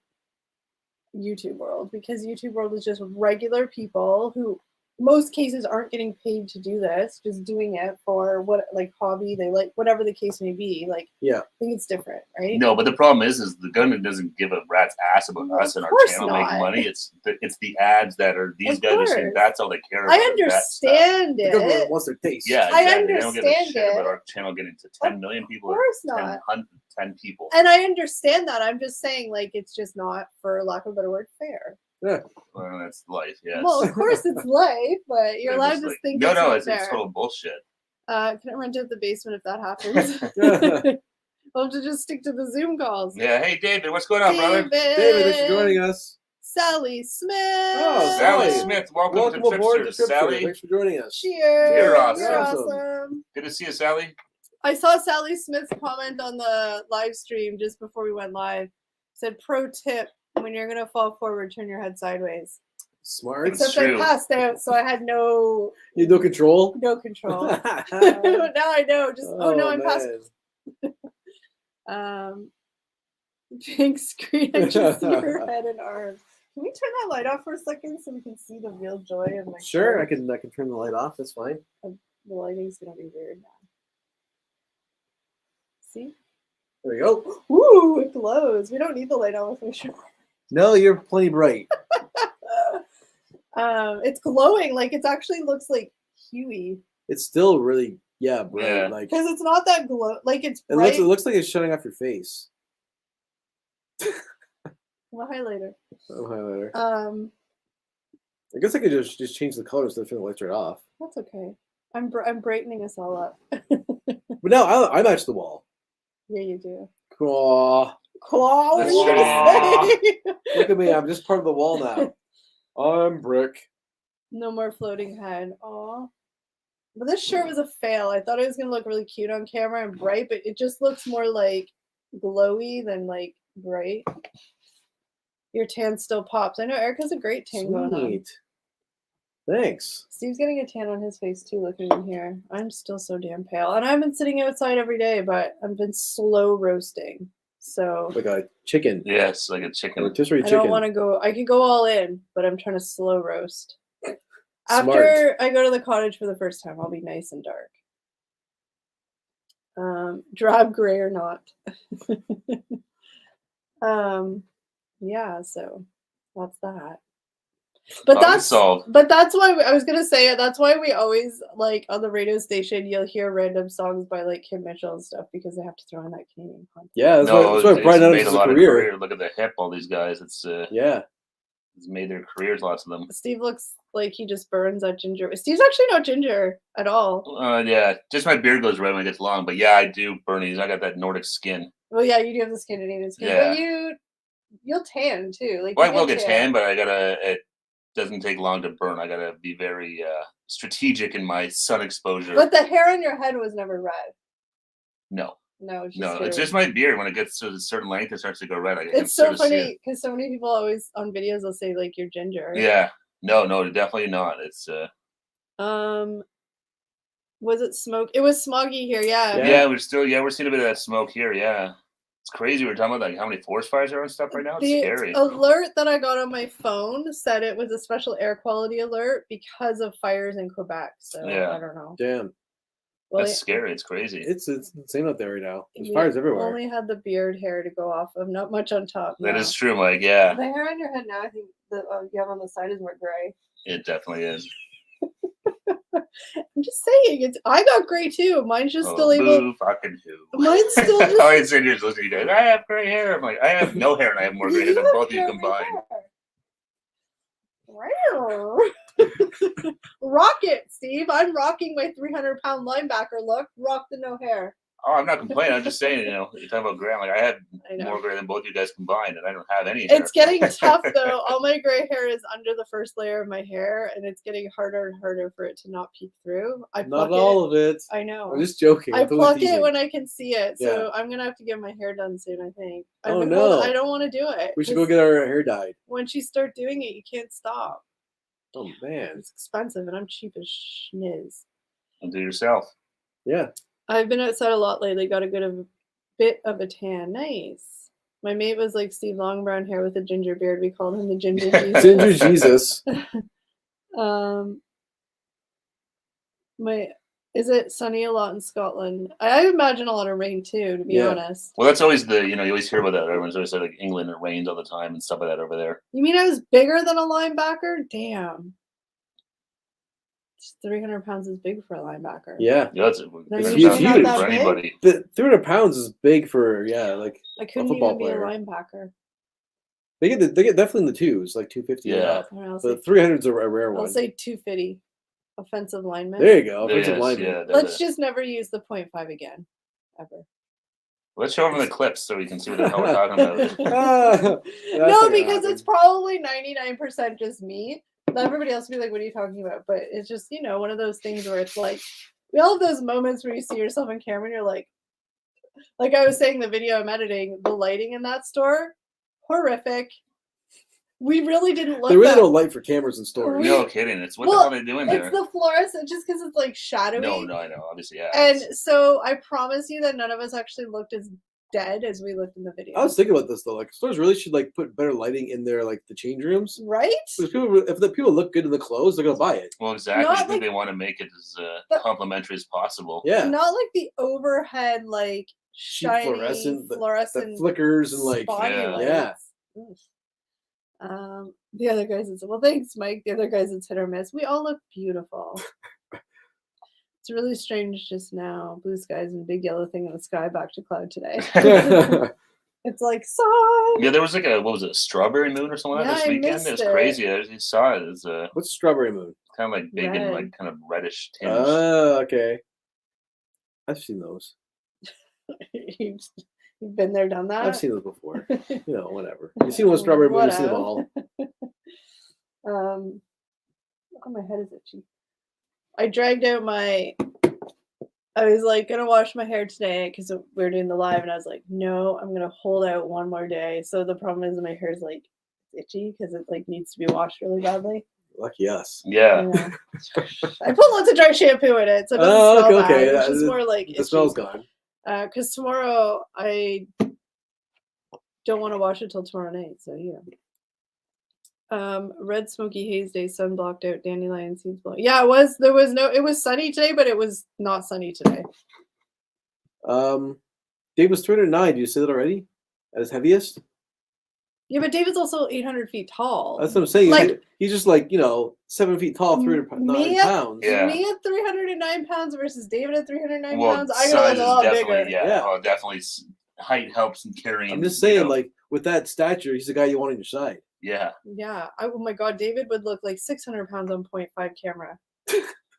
YouTube world because YouTube world is just regular people who most cases aren't getting paid to do this, just doing it for what like hobby they like, whatever the case may be. Like, Yeah. I think it's different, right? No, but the problem is the government doesn't give a rat's ass about Well, us and of our course channel not. making money. It's the ads that are these Of guys are saying course. that's all they care about. I understand The government it. wants their taste. Yeah, I exactly. They don't give a understand shit about it. our channel getting to 10 million people. Of course or not. 10 people. And I understand that. I'm just saying, like, it's just not, for lack of a better word, fair. Yeah. Well, that's life, yes. Well, of course it's life, but you're They're allowed just to like, think no, it's not it's fair. total bullshit. Can I rent out the basement if that happens? I'll have to just stick to the Zoom calls. Yeah, hey David, what's going on, brother? David, thanks for joining us. Sally Smith. Oh, Sally Sally. Smith, welcome Welcome to aboard, Tripsters. Tripster. Sally, Thanks for joining us. Cheers. You're awesome. You're Awesome. awesome. good to see you, Sally. I saw Sally Smith's comment on the live stream just before we went live. Said, pro tip, when you're going to fall forward, turn your head sideways. Smart. That's Except true. I passed out, so I had no You have no control? control. Now I know. Just no, I'm past. Man. Big screen. I just see her head and arms. Can we turn that light off for a second so we can see the real joy of my Sure, I shirt? can turn the light off. That's fine. The lighting's gonna be weird now. See? There we go. Ooh, it glows. We don't need the light on with my shirt. No, you're plenty bright. It's glowing. Like it actually looks like Huey It's still really bright. Yeah. Like because it's not that glow. Like it's it bright. looks like it's shutting off your face. Well, highlighter. Oh, highlighter. I guess I could just change the colors so the lights right off. That's okay. I'm brightening us all up. But no, I match the wall. Yeah, you do. Aw, Claw. What That's are you gonna say? look at me. I'm just part of the wall now. I'm brick. No more floating head. Aw. But this shirt was a fail. I thought it was gonna look really cute on camera and bright, but it just looks more like glowy than like bright. Your tan still pops. I know Erica's a great tan going on. Sweet. Thanks. Steve's getting a tan on his face too, looking in here. I'm still so damn pale. And I've been sitting outside every day, but I've been slow roasting. So Like a chicken. Yes, like a chicken. Rotisserie I chicken. don't want to go. I could go all in, but I'm trying to slow roast. Smart. After I go to the cottage for the first time, I'll be nice and dark. Drab gray or not. Yeah, so that's that. But Problem that's solved. but that's why I was gonna say it. That's why we always like on the radio station you'll hear random songs by like Kim Mitchell and stuff because they have to throw in that Canadian content. Yeah, that's No, why it's Brian made Adams' a lot career. of career. Look at the hip, all these guys. It's Yeah. made their careers, lots of them. Steve looks like he just burns that ginger. Steve's actually not ginger at all. Yeah, just my beard goes red when it gets long, but yeah, I do burnies. I got that Nordic skin. Well, yeah, you do have the Scandinavian skin, Yeah. but you'll tan too. Like Well, I you will get tan, but it doesn't take long to burn. I gotta be very strategic in my sun exposure. But the hair on your head was never red. No, No, it's just no, hair. it's just my beard. When it gets to a certain length, it starts to go red. I can It's so sort of see it. funny because so many people always on videos will say like you're ginger. Yeah, no, definitely not. It's Was it smoke? It was smoggy here. Yeah. yeah, we're seeing a bit of that smoke here. Yeah, it's crazy. We're talking about like how many forest fires are and stuff right now. It's The scary. alert that I got on my phone said it was a special air quality alert because of fires in Quebec. So Yeah. I don't know. Damn. Well, That's scary. It's crazy. It's insane out there right now. There's we fires everywhere. only had the beard hair to go off of, not much on top. That now. is true, Mike. Yeah, The hair on your head now, I think the you have on the side is more gray. it definitely is. I'm just saying, I got gray too. Mine's just still able. Boo fucking who. Mine's still just. I was sitting here listening to you guys. I have gray hair. I'm like, I have no hair and I have more gray hair than both of you combined. Rock it, Steve. I'm rocking my 300-pound linebacker look. Rock the no hair. Oh, I'm not complaining. I'm just saying, you're talking about gray. I'm like, I have more gray than both you guys combined, and I don't have any hair. It's getting tough, though. All my gray hair is under the first layer of my hair, and it's getting harder and harder for it to not peek through. Not all of it. I know. I'm just joking. I pluck it when I can see it, so I'm going to have to get my hair done soon, I think. Oh, no. I don't want to do it. We should go get our hair dyed. Once you start doing it, you can't stop. Oh, man. It's expensive, and I'm cheap as schniz. And do it yourself. Yeah. I've been outside a lot lately. Got a bit of a tan. Nice. My mate was like Steve, long brown hair with a ginger beard. We called him the Ginger Jesus. Ginger Jesus. Is it sunny a lot in Scotland? I imagine a lot of rain too, to be honest. Well, that's always you always hear about that. Everyone's always said like England, it rains all the time and stuff like that over there. You mean I was bigger than a linebacker? Damn. 300 pounds is big for a linebacker. Yeah. That's huge for anybody. The 300 pounds is big for like I couldn't a football even be player. a linebacker. They get definitely in the twos, like 250. Yeah. But 300's a rare one. I'll say 250. Offensive lineman. There you go. Offensive lineman. Yeah, Let's just never use the 0.5 again. Ever. Let's show them the clips so we can see what the hell we're talking about. No, because it's probably 99% just me. Everybody else will be like, what are you talking about? But it's just, one of those things where it's like, we all have those moments where you see yourself on camera and you're like I was saying, the video I'm editing, the lighting in that store, horrific. We really didn't look. They really don't light for cameras in stores. No kidding. It's what the hell are they doing there? It's the fluorescent, just because it's like shadowy. No, I know. Obviously, yeah. And so I promise you that none of us actually looked as dead as we looked in the video. I was thinking about this though. Like stores really should put better lighting in their the change rooms. Right? If the people look good in the clothes, they're gonna buy it. Well, exactly. I think they want to make it as complimentary as possible. Yeah. Not like the overhead shiny fluorescent that flickers and lights. Yeah. The other guys, well, thanks, Mike. The other guys, it's hit or miss. We all look beautiful. It's really strange just now. Blue skies and big yellow thing in the sky. Back to cloud today. It's like sun. Yeah, there was a strawberry moon or something like that this weekend. It was crazy. I just saw it. It was what's strawberry moon? Kind of like big and kind of reddish tinge. Oh, okay. I've seen those. You've been there, done that. I've seen those before. Whatever. You've seen one strawberry moon. You've seen them all. Oh, my head is itchy. I dragged out I was gonna wash my hair today because we were doing the live, and I was like, no, I'm gonna hold out one more day. So the problem is my hair is itchy because it needs to be washed really badly. Lucky us. Yeah. I put lots of dry shampoo in it, so it doesn't smell bad. It's just more the smell's gone. Because tomorrow I don't want to wash it till tomorrow night. So red smoky haze day, sun blocked out, dandelion seeds blowing. Yeah, it was. It was sunny today, but it was not sunny today. Dave was 309. Did you say that already? At his heaviest? Yeah, but David's also 800 feet tall. That's what I'm saying. He's just 7 feet tall, 309 pounds. Yeah. Me at 309 pounds versus David at 309 well, pounds. I gotta look a lot bigger. Yeah. Oh, definitely. Height helps in carrying. I'm just saying, with that stature, he's the guy you want on your side. Yeah. Yeah. Oh my God, David would look like 600 pounds on 0.5 camera.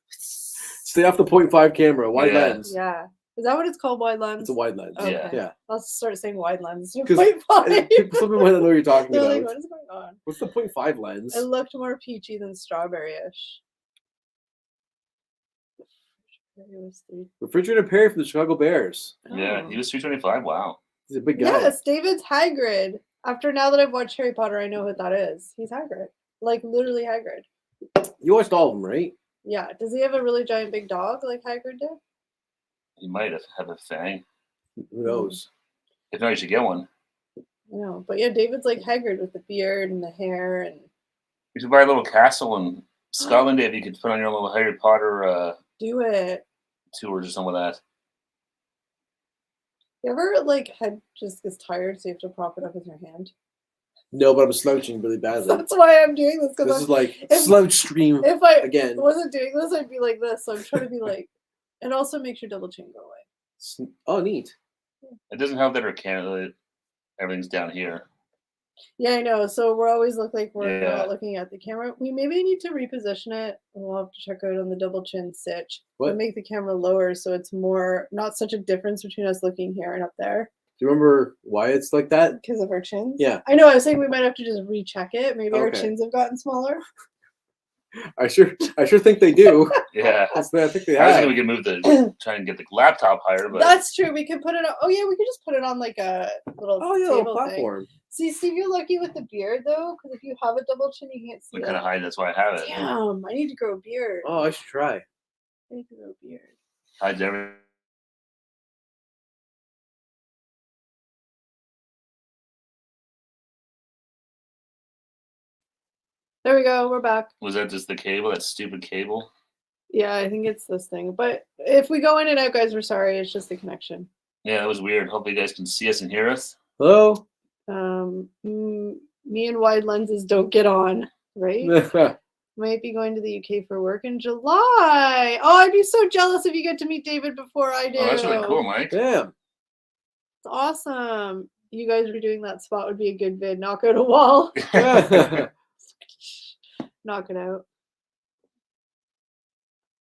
Stay off the 0.5 camera, wide lens. Yeah. Is that what it's called, wide lens? It's a wide lens. Okay. Yeah. I'll start saying wide lens. 0.5. Some people might not know what you're talking about. Like, what is going on? What's the 0.5 lens? It looked more peachy than strawberry-ish. Refrigerator Perry from the Chicago Bears. Yeah, he was 325. Wow. He's a big guy. Yes, David's Hagrid. Now that I've watched Harry Potter, I know what that is. He's Hagrid. Literally Hagrid. You watched all of them, right? Yeah. Does he have a really giant big dog like Hagrid did? He might have a fang. Who knows? If not, you should get one. No, but yeah, David's like Hagrid with the beard and the hair, and you should buy a little castle in Scotland, Dave. You could put on your little Harry Potter. Do it. tours or something like that. You ever like head just gets tired, so you have to prop it up with your hand? No, but I'm slouching really badly. That's why I'm doing this, This because is like slouch stream if I again. wasn't doing this, I'd be like this. So I'm trying to be like, it also makes your double chin go away. Oh, neat. It doesn't help that our camera, everything's down here. Yeah, I know. So we're always look like we're Yeah. not looking at the camera. We maybe need to reposition it. We'll have to check out on the double chin stitch. What? And make the camera lower so it's more not such a difference between us looking here and up there Do you remember why it's like that? because of our chins. Yeah. I know. I was saying we might have to just recheck it. Maybe our Okay. chins have gotten smaller. I sure think they do. Yeah. I think they I was have. thinking we could move the try and get the laptop higher, but That's true. We could put it on. Oh yeah, we could just put it on like a little Oh, yeah, table little thing. platform. See, Steve, you're lucky with the beard though, because if you have a double chin, you can't see we it. kind of hide. That's why I have it. Damn, I need to grow a beard. Oh, I should try. I need to grow a beard. Hides everything. There we go. We're back. Was that just the cable? That stupid cable? Yeah, I think it's this thing. But if we go in and out, guys, we're sorry. It's just the connection. Yeah, that was weird. Hopefully you guys can see us and hear us. Hello. Me and wide lenses don't get on, right? Might be going to the UK for work in July. Oh, I'd be so jealous if you get to meet David before I do. Oh, that's really cool, Mike. Damn. It's awesome. You guys redoing that spot would be a good vid. Knock out a wall. Knock it out.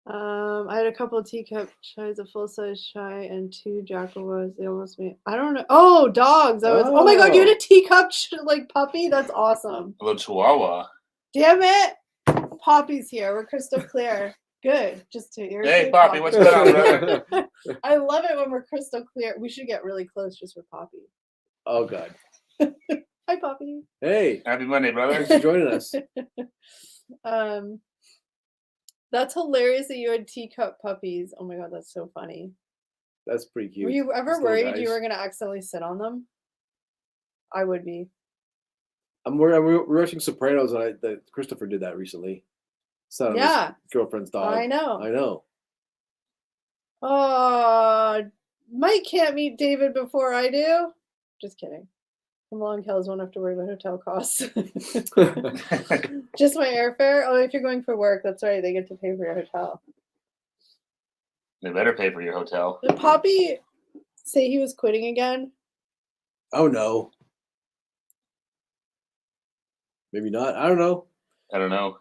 I had a couple of teacup chais, a full-size chai, and 2 jackalwas. They almost made. I don't know. Oh, dogs! Oh my god, you had a teacup like puppy. That's awesome. A little chihuahua. Damn it! Poppy's here. We're crystal clear. Good. Just to irritate. Hey, Poppy, what's going on, brother? I love it when we're crystal clear. We should get really close just for Poppy. Oh God. Hi, Poppy. Hey. Happy Monday, brother. Thanks for joining us. That's hilarious that you had teacup puppies. Oh my god, that's so funny. That's pretty cute. Were you ever These little worried you guys. were gonna accidentally sit on them? I would be. We're watching Sopranos, and Christopher did that recently. Sat on Yeah. his girlfriend's dog. I know. I know. Mike can't meet David before I do. Just kidding. Come along, Kells, won't have to worry about hotel costs. Just my airfare. Oh, if you're going for work, that's right. They get to pay for your hotel. They better pay for your hotel. Did Poppy say he was quitting again? Oh no. Maybe not. I don't know. I don't know.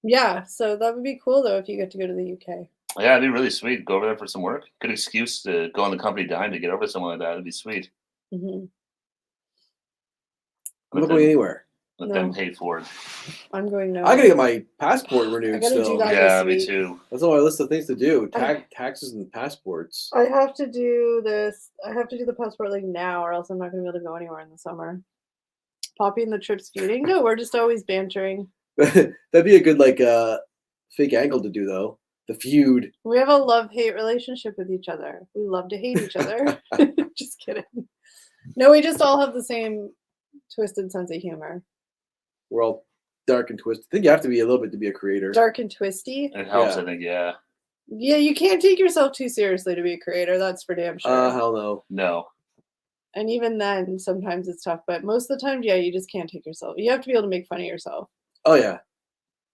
Yeah, so that would be cool though if you get to go to the UK. Yeah, it'd be really sweet. Go over there for some work. Good excuse to go on the company dime to get over somewhere like that. It'd be sweet. Mm-hmm. I'm not going anywhere. Let No. them pay for it. I'm going now. I gotta get my passport renewed gotta do still. that. Yeah, this me week. too. That's on my list of things to do. Taxes and passports. I have to do this. I have to do the passport like now, or else I'm not going to be able to go anywhere in the summer. Poppy and the trip's feuding? No, we're just always bantering. That'd be a good fake angle to do though. The feud. We have a love-hate relationship with each other. We love to hate each other. Just kidding. No, we just all have the same twisted sense of humor. We're all dark and twisted. I think you have to be a little bit to be a creator. Dark and twisty. It helps, Yeah. I think, yeah. Yeah, you can't take yourself too seriously to be a creator. That's for damn sure. Hell no. No. And even then, sometimes it's tough. But most of the time, yeah, you just can't take yourself. You have to be able to make fun of yourself. Oh yeah.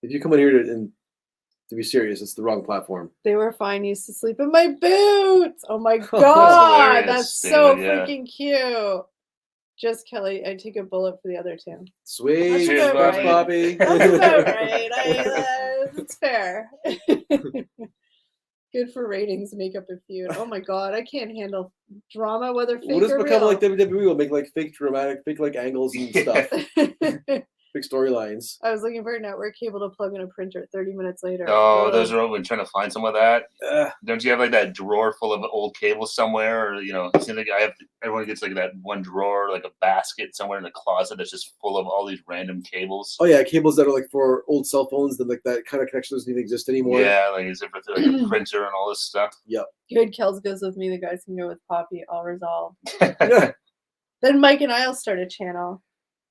If you come in here to be serious, it's the wrong platform. They were fine. Used to sleep in my boots. Oh my That's god, hilarious, that's so David, yeah. freaking cute. Just Kelly, I take a bullet for the other two. Sweet. That's about Thanks, right. Bobby. That's about right. It's fair. Good for ratings. Make up a feud. Oh my god, I can't handle drama, whether fake We'll just or become real. like WWE. We'll make fake dramatic, fake angles and stuff, big storylines. I was looking for a network cable to plug in a printer. 30 minutes later. Oh, Ugh. those are when trying to find some of that. Ugh. Don't you have that drawer full of old cables somewhere? Or, it seems like everyone gets that one drawer, like a basket somewhere in the closet that's just full of all these random cables. Oh yeah, cables that are for old cell phones. That that kind of connection doesn't even exist anymore. Yeah, is it for a printer and all this stuff? Good. Kels goes with me. The guys can go with Poppy. All resolved. Yeah. Then Mike and I'll start a channel.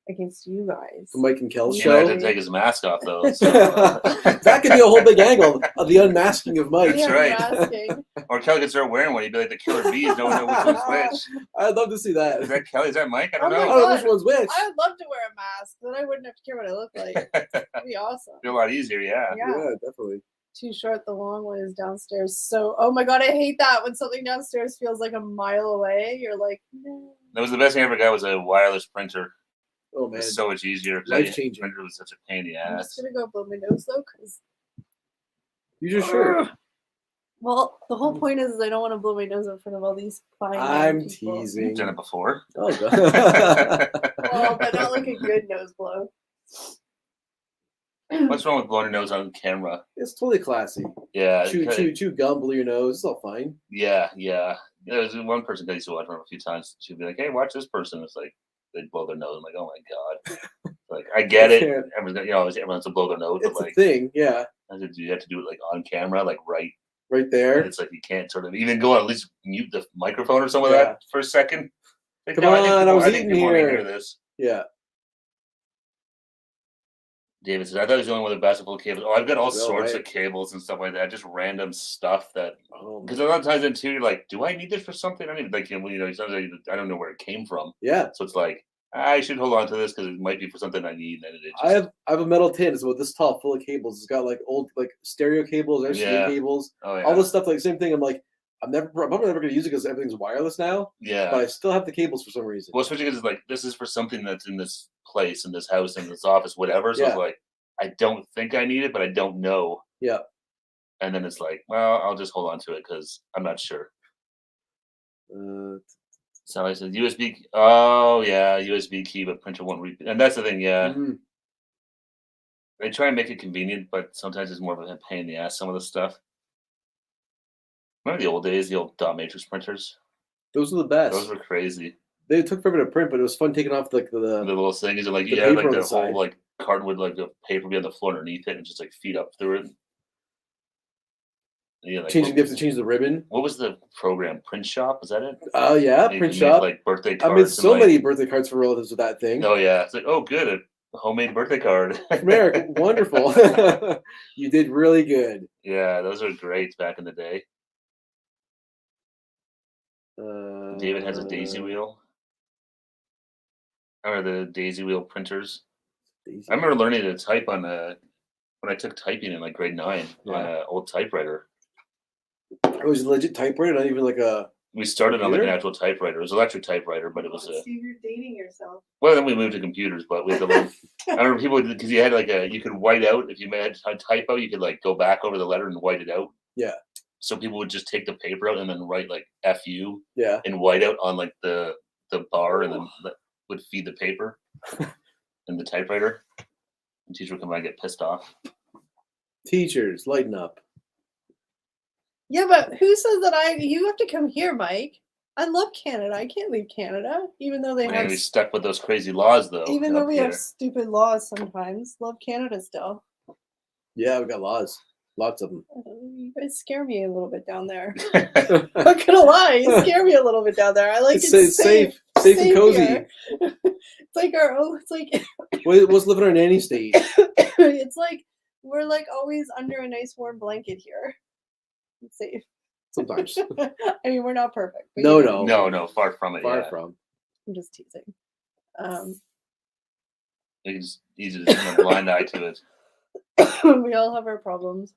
against you guys. The Mike and Kel Yeah. He might have show. to take his mask off though. So, That could be a whole big angle of the unmasking of Mike. That's right. Unmasking. or Kelly could start wearing one. He'd be like the killer bees. No one know which one's which. I'd love to see that. Is that Kelly? Is that Mike? I don't Oh my I know. don't know God. which one's which. I would love to wear a mask, then I wouldn't have to care what I look like. That'd be awesome. Feel a lot easier, yeah. Yeah. Definitely. Too short, the long one is downstairs. So, oh my God, I hate that when something downstairs feels like a mile away. You're like, no. That was the best thing I ever got was a wireless printer. Oh It man. was so much easier. Life-changing. Printer was such a pain in the I'm ass. just gonna go blow my nose though, because Use your shirt. well, the whole point is I don't want to blow my nose in front of all these fine I'm young people. You've teasing. done it before. Oh god. Well, but not like a good nose blow. What's wrong with blowing your nose on camera? It's totally classy. Yeah. Chew gum, blow your nose. It's all fine. Yeah. There was one person that used to watch her a few times. She'd be like, "Hey, watch this person." It's like they'd blow their nose. I'm like, "Oh my god!" Like I get it. can't. Everyone's, obviously everyone has to blow their nose, It's but a like thing. Yeah. you have to do it like on camera, like right. Right there. It's like you can't sort of even go on at least mute the microphone or some of Yeah. that for a second. Like, Come no, on, I was think eating people wanna here. hear this. Yeah. David says, I thought he was the only one with basketball cables. Oh, I've got all No sorts way. of cables and stuff like that. Just random stuff that, Oh, because a lot of times then too, you're like, do I need this for something? I need, like, sometimes I don't know where it came from. yeah. So it's like, I should hold on to this because it might be for something I need. And it just, I have a metal tin. It's about this tall, full of cables. It's got like old like stereo cables, RCA Yeah. cables, oh, yeah. all this stuff. Like same thing. I'm probably never going to use it because everything's wireless now. Yeah. But I still have the cables for some reason. Well, especially because it's like, this is for something that's in this place, in this house, in this office, whatever. So Yeah. it's like, I don't think I need it, but I don't know. Yeah. And then it's like, well, I'll just hold on to it because I'm not sure. Sally says USB. Oh yeah, USB key, but printer won't read. And that's the thing. Yeah, mhm. they try and make it convenient, but sometimes it's more of a pain in the ass. Some of the stuff. Remember the old days, the old dot matrix printers? Those are the best. Those were crazy. They took forever to print, but it was fun taking off like The the little thing is like the you had like paper on the the side. whole like cardboard, like the paper be on the floor underneath it, and just like feed up through it. Yeah, like changing. They have to change the ribbon. what was the program? Print Shop? Was that it? Oh yeah, They print made, shop. like birthday I cards. made and, so like- many birthday cards for relatives with that thing. Oh yeah, it's like good, a homemade birthday card. From Eric, wonderful. You did really good. Yeah, those are great back in the day. David has a daisy wheel. Or the daisy wheel printers. Daisy. I remember learning to type on when I took typing in like grade 9 on Yeah. an old typewriter. It was a legit typewriter, not even like a. We started on like an Computer? actual typewriter. It was an electric typewriter, but it was a. Steve, you're dating yourself. Well, then we moved to computers, but we had the little. I remember people because you had like you could white out if you had a typo, you could like go back over the letter and white it out. Yeah. So people would just take the paper out and then write like "fu" Yeah. and white out on like the bar, and then that would feed the paper in the typewriter. And teacher would come by and get pissed off. Teachers, lighten up. Yeah, but who says that you have to come here, Mike? I love Canada. I can't leave Canada, even though they We're have gonna be stuck with those crazy laws, though. even though up we here. have stupid laws sometimes. Love Canada still. Yeah, we got laws. Lots of them. You guys scare me a little bit down there. Not gonna lie, you scare me a little bit down there. I like It's it safe and cozy. here. It's like our own. It's like What's living in our nanny state? it's like we're like always under a nice warm blanket here. It's safe. Sometimes. I mean, we're not perfect. But No, you know, no. no, far from it. Far yeah. from. I'm just teasing. It's easy to turn a blind eye to it. We all have our problems.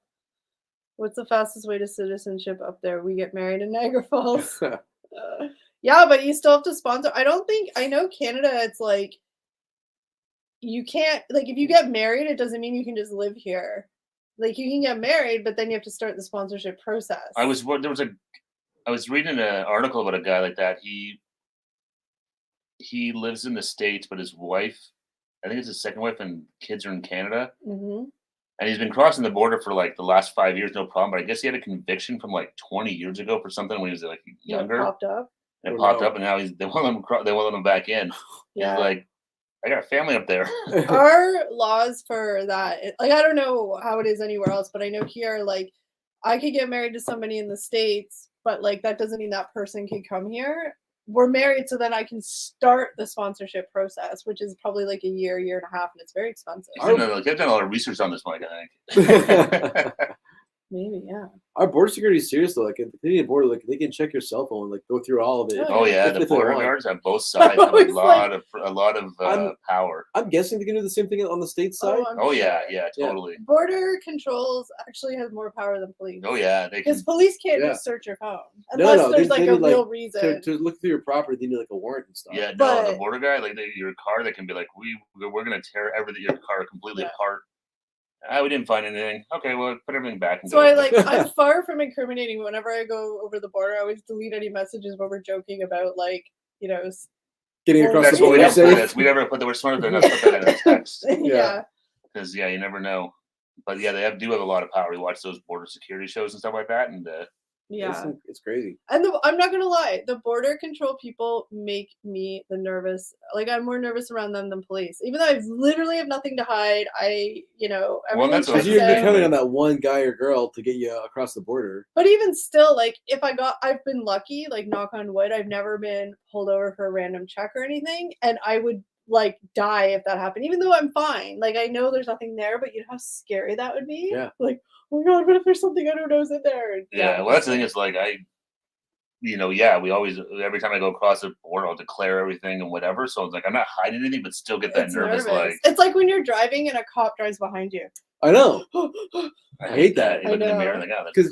What's the fastest way to citizenship up there? We get married in Niagara Falls. Yeah, but you still have to sponsor. I know Canada, it's like you can't, like, if you get married, it doesn't mean you can just live here. Like, you can get married, but then you have to start the sponsorship process. I was reading an article about a guy like that. He lives in the States, but his wife, I think it's his second wife, and kids are in Canada. Mm-hmm. And he's been crossing the border for like the last 5 years, no problem. But I guess he had a conviction from like 20 years ago for something when he was like younger. It popped up. And it Oh, popped no. up, and now they won't let him back in. Yeah. He's like, I got a family up there. Our laws for that, like, I don't know how it is anywhere else, but I know here, like, I could get married to somebody in the States, but like that doesn't mean that person can come here. we're married, so then I can start the sponsorship process, which is probably like a year and a half, and it's very expensive. You've done a lot of research on this, Mike, I think. Maybe, yeah. Our border security is serious though. Like at the Canadian border, like they can check your cell phone, like go through all of it. Oh yeah, if the they border want. guards on both sides have a lot of power. I'm guessing they can do the same thing on the state side. Oh yeah, totally. Border controls actually has more power than police. Oh yeah, they can. Because police can't just search your phone unless there's like a real reason to look through your property. They need like a warrant and stuff. Yeah, no, the border guy, like your car, they can be like, we're gonna tear everything your car completely apart. We didn't find anything. Okay, well, put everything back. And so I'm far from incriminating. Whenever I go over the border, I always delete any messages where we're joking about, like, you know, getting across the border. We never put that. We're smart enough to put that in our text. Yeah. Because you never know. But yeah, they do have a lot of power. We watch those border security shows and stuff like that, and it's crazy. And I'm not gonna lie, the border control people make me the nervous. Like, I'm more nervous around them than police, even though I literally have nothing to hide. Well, that's because you're counting on that one guy or girl to get you across the border. But even still, like, I've been lucky, like, knock on wood, I've never been pulled over for a random check or anything, and I would like die if that happened, even though I'm fine. Like, I know there's nothing there, but you know how scary that would be. Yeah. Like, oh my god, what if there's something I don't know is in there? Yeah, well, that's the thing. Is like we always, every time I go across the border, I'll declare everything and whatever. So it's like I'm not hiding anything, but still get that nervous. Like, it's like when you're driving and a cop drives behind you. I know. I hate that. You look in the mirror, like, because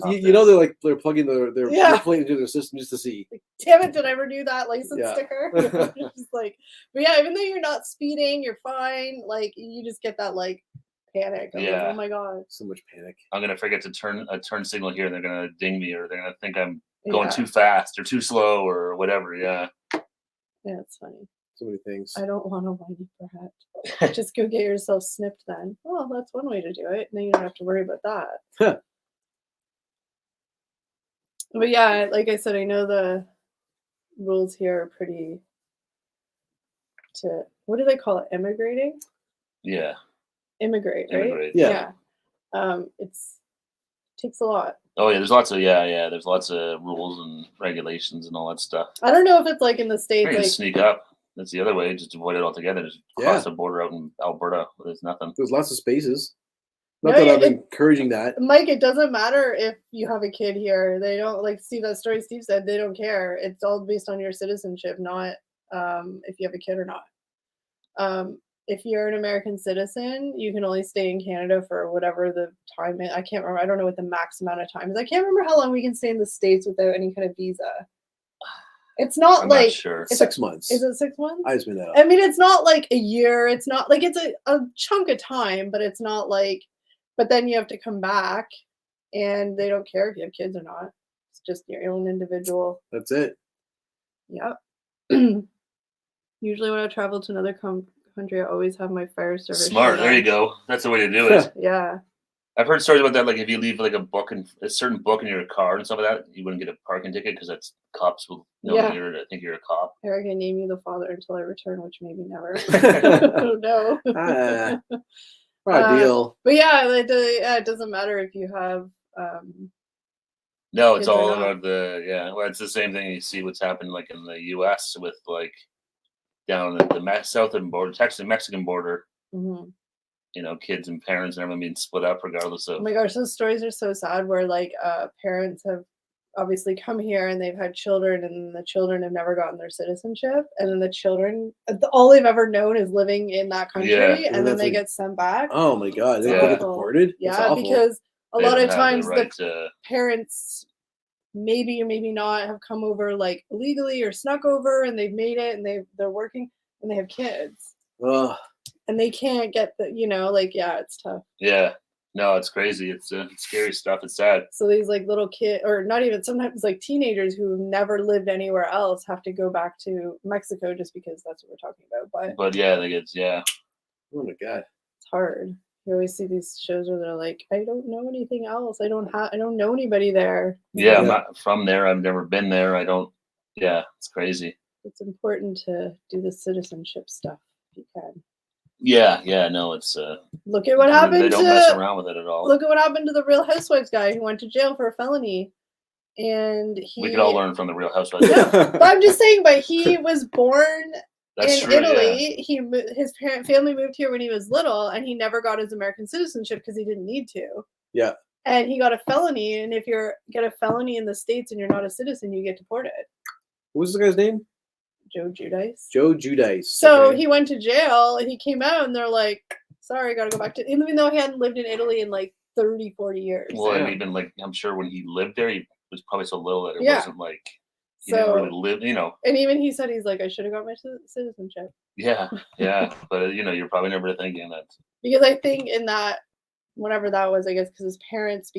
they're plugging their plate into their system just to see. Like, damn it! Did I renew that license sticker? Just like, but yeah, even though you're not speeding, you're fine. Like, you just get that like panic. Like, oh my god, so much panic. I'm gonna forget to turn a turn signal here, and they're gonna ding me, or they're gonna think I'm going too fast or too slow or whatever. Yeah, it's funny. So many things. I don't want to whiny brat. Just go get yourself snipped then. Well, that's one way to do it. Then you don't have to worry about that. But yeah, like I said, I know the rules here are pretty what do they call it? Immigrating? Yeah. Immigrate, right? Immigrate. Yeah. It takes a lot. Oh yeah, there's lots of rules and regulations and all that stuff. I don't know if it's like in the States, like sneak up. That's the other way. Just avoid it altogether. Just cross the border out in Alberta. There's nothing. There's lots of spaces. Not that I'm encouraging that. Mike, it doesn't matter if you have a kid here. They don't, like Steve, that story Steve said, they don't care. It's all based on your citizenship, not if you have a kid or not. If you're an American citizen, you can only stay in Canada for whatever the time is. I can't remember. I don't know what the max amount of time is. I can't remember how long we can stay in the States without any kind of visa. It's not I'm like not sure. 6 months. Is it 6 months? I just made that up. I mean, it's not like a year. It's not like it's a chunk of time, but it's not like. But then you have to come back, and they don't care if you have kids or not. It's just your own individual. That's it. Yep. Usually, when I travel to another country, I always have my fire service. Smart. There you go. That's the way to do it. Yeah. I've heard stories about that. Like if you leave like a certain book in your car and stuff like that, you wouldn't get a parking ticket because that's cops will know I think you're a cop. Eric, I name you the father until I return, which maybe never. Oh no. Deal. But yeah, it doesn't matter if you have. No, it's all about well, it's the same thing you see what's happened like in the U.S. with like down at the southern border, Mexican border. Mm-hmm. You know, kids and parents and everyone being split up regardless of. Oh my gosh, those stories are so sad. Where like parents have obviously come here and they've had children, and the children have never gotten their citizenship, and then the children, all they've ever known is living in that country, and then they get sent back. Oh my god, they get deported. Yeah, because a lot of times the parents, maybe or maybe not, have come over like illegally or snuck over, and they've made it, and they're working, and they have kids. And they can't get it's tough. Yeah. No, it's crazy. It's scary stuff. It's sad. So these like little kids, or not even, sometimes like teenagers who've never lived anywhere else have to go back to Mexico just because that's what we're talking about. But yeah, they get, Oh my god. It's hard. You always see these shows where they're like, I don't know anything else. I don't know anybody there. Yeah, I'm not from there. I've never been there. It's crazy. It's important to do the citizenship stuff if you can. Yeah, no, it's look at what happened. They don't mess around with it at all. Look at what happened to the Real Housewives guy who went to jail for a felony, and We could all learn from the Real Housewives. But I'm just saying, but he was born That's in true, Italy. His family moved here when he was little, and he never got his American citizenship because he didn't need to. Yeah. And he got a felony, and if you get a felony in the States and you're not a citizen, you get deported. What was the guy's name? Joe Judice. Joe Judice. So Okay. he went to jail, and he came out, and they're like, sorry, gotta go back to, even though he hadn't lived in Italy in like 30, 40 years. Well, and even like, I'm sure when he lived there, he was probably so little that it Yeah. wasn't like he didn't really live, you know. And even he said, he's like, I should have got my citizenship. Yeah, yeah. But, you know, you're probably never thinking that. Because I think in that, whenever that was, I guess, because his parents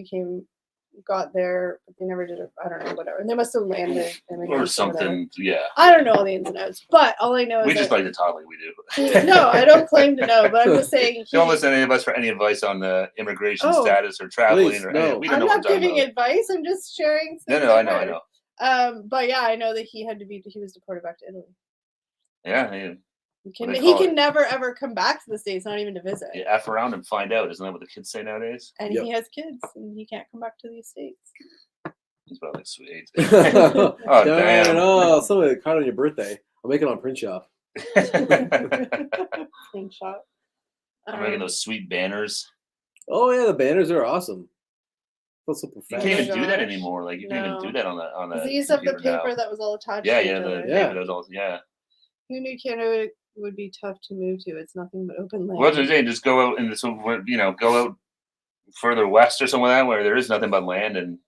got there, but they never did it. I don't know, whatever. And they must have landed Or something, yeah. I don't know all the ins and outs, but all I know is We just like to talk like we do. No, I don't claim to know, but I'm just saying. Don't listen to any of us for any advice on the immigration Oh, status or traveling please, or no. anything. We don't I'm know what not we're talking giving about. advice. I'm just sharing. No, I know. But yeah, I know that he was deported back to Italy. Yeah, He can never ever come back to the States, not even to visit. you F around and find out. Isn't that what the kids say nowadays? And Yep. he has kids, and he can't come back to the States. He's probably sweet. Oh, damn. Oh, somebody caught on your birthday. I'll make it on print shop. Slingshot. I'm making those sweet banners. Oh yeah, the banners are awesome. Feels so You professional. can't even do that gosh. anymore. Like you can't even do that on the. Because he used to have the computer paper now. that was all attached Yeah, to each yeah, other. the Yeah. paper that was all yeah. Who knew Canada would be tough to move to? It's nothing but open land. Well, that's what I'm saying. Just go out and go out further west or somewhere like that where there is nothing but land and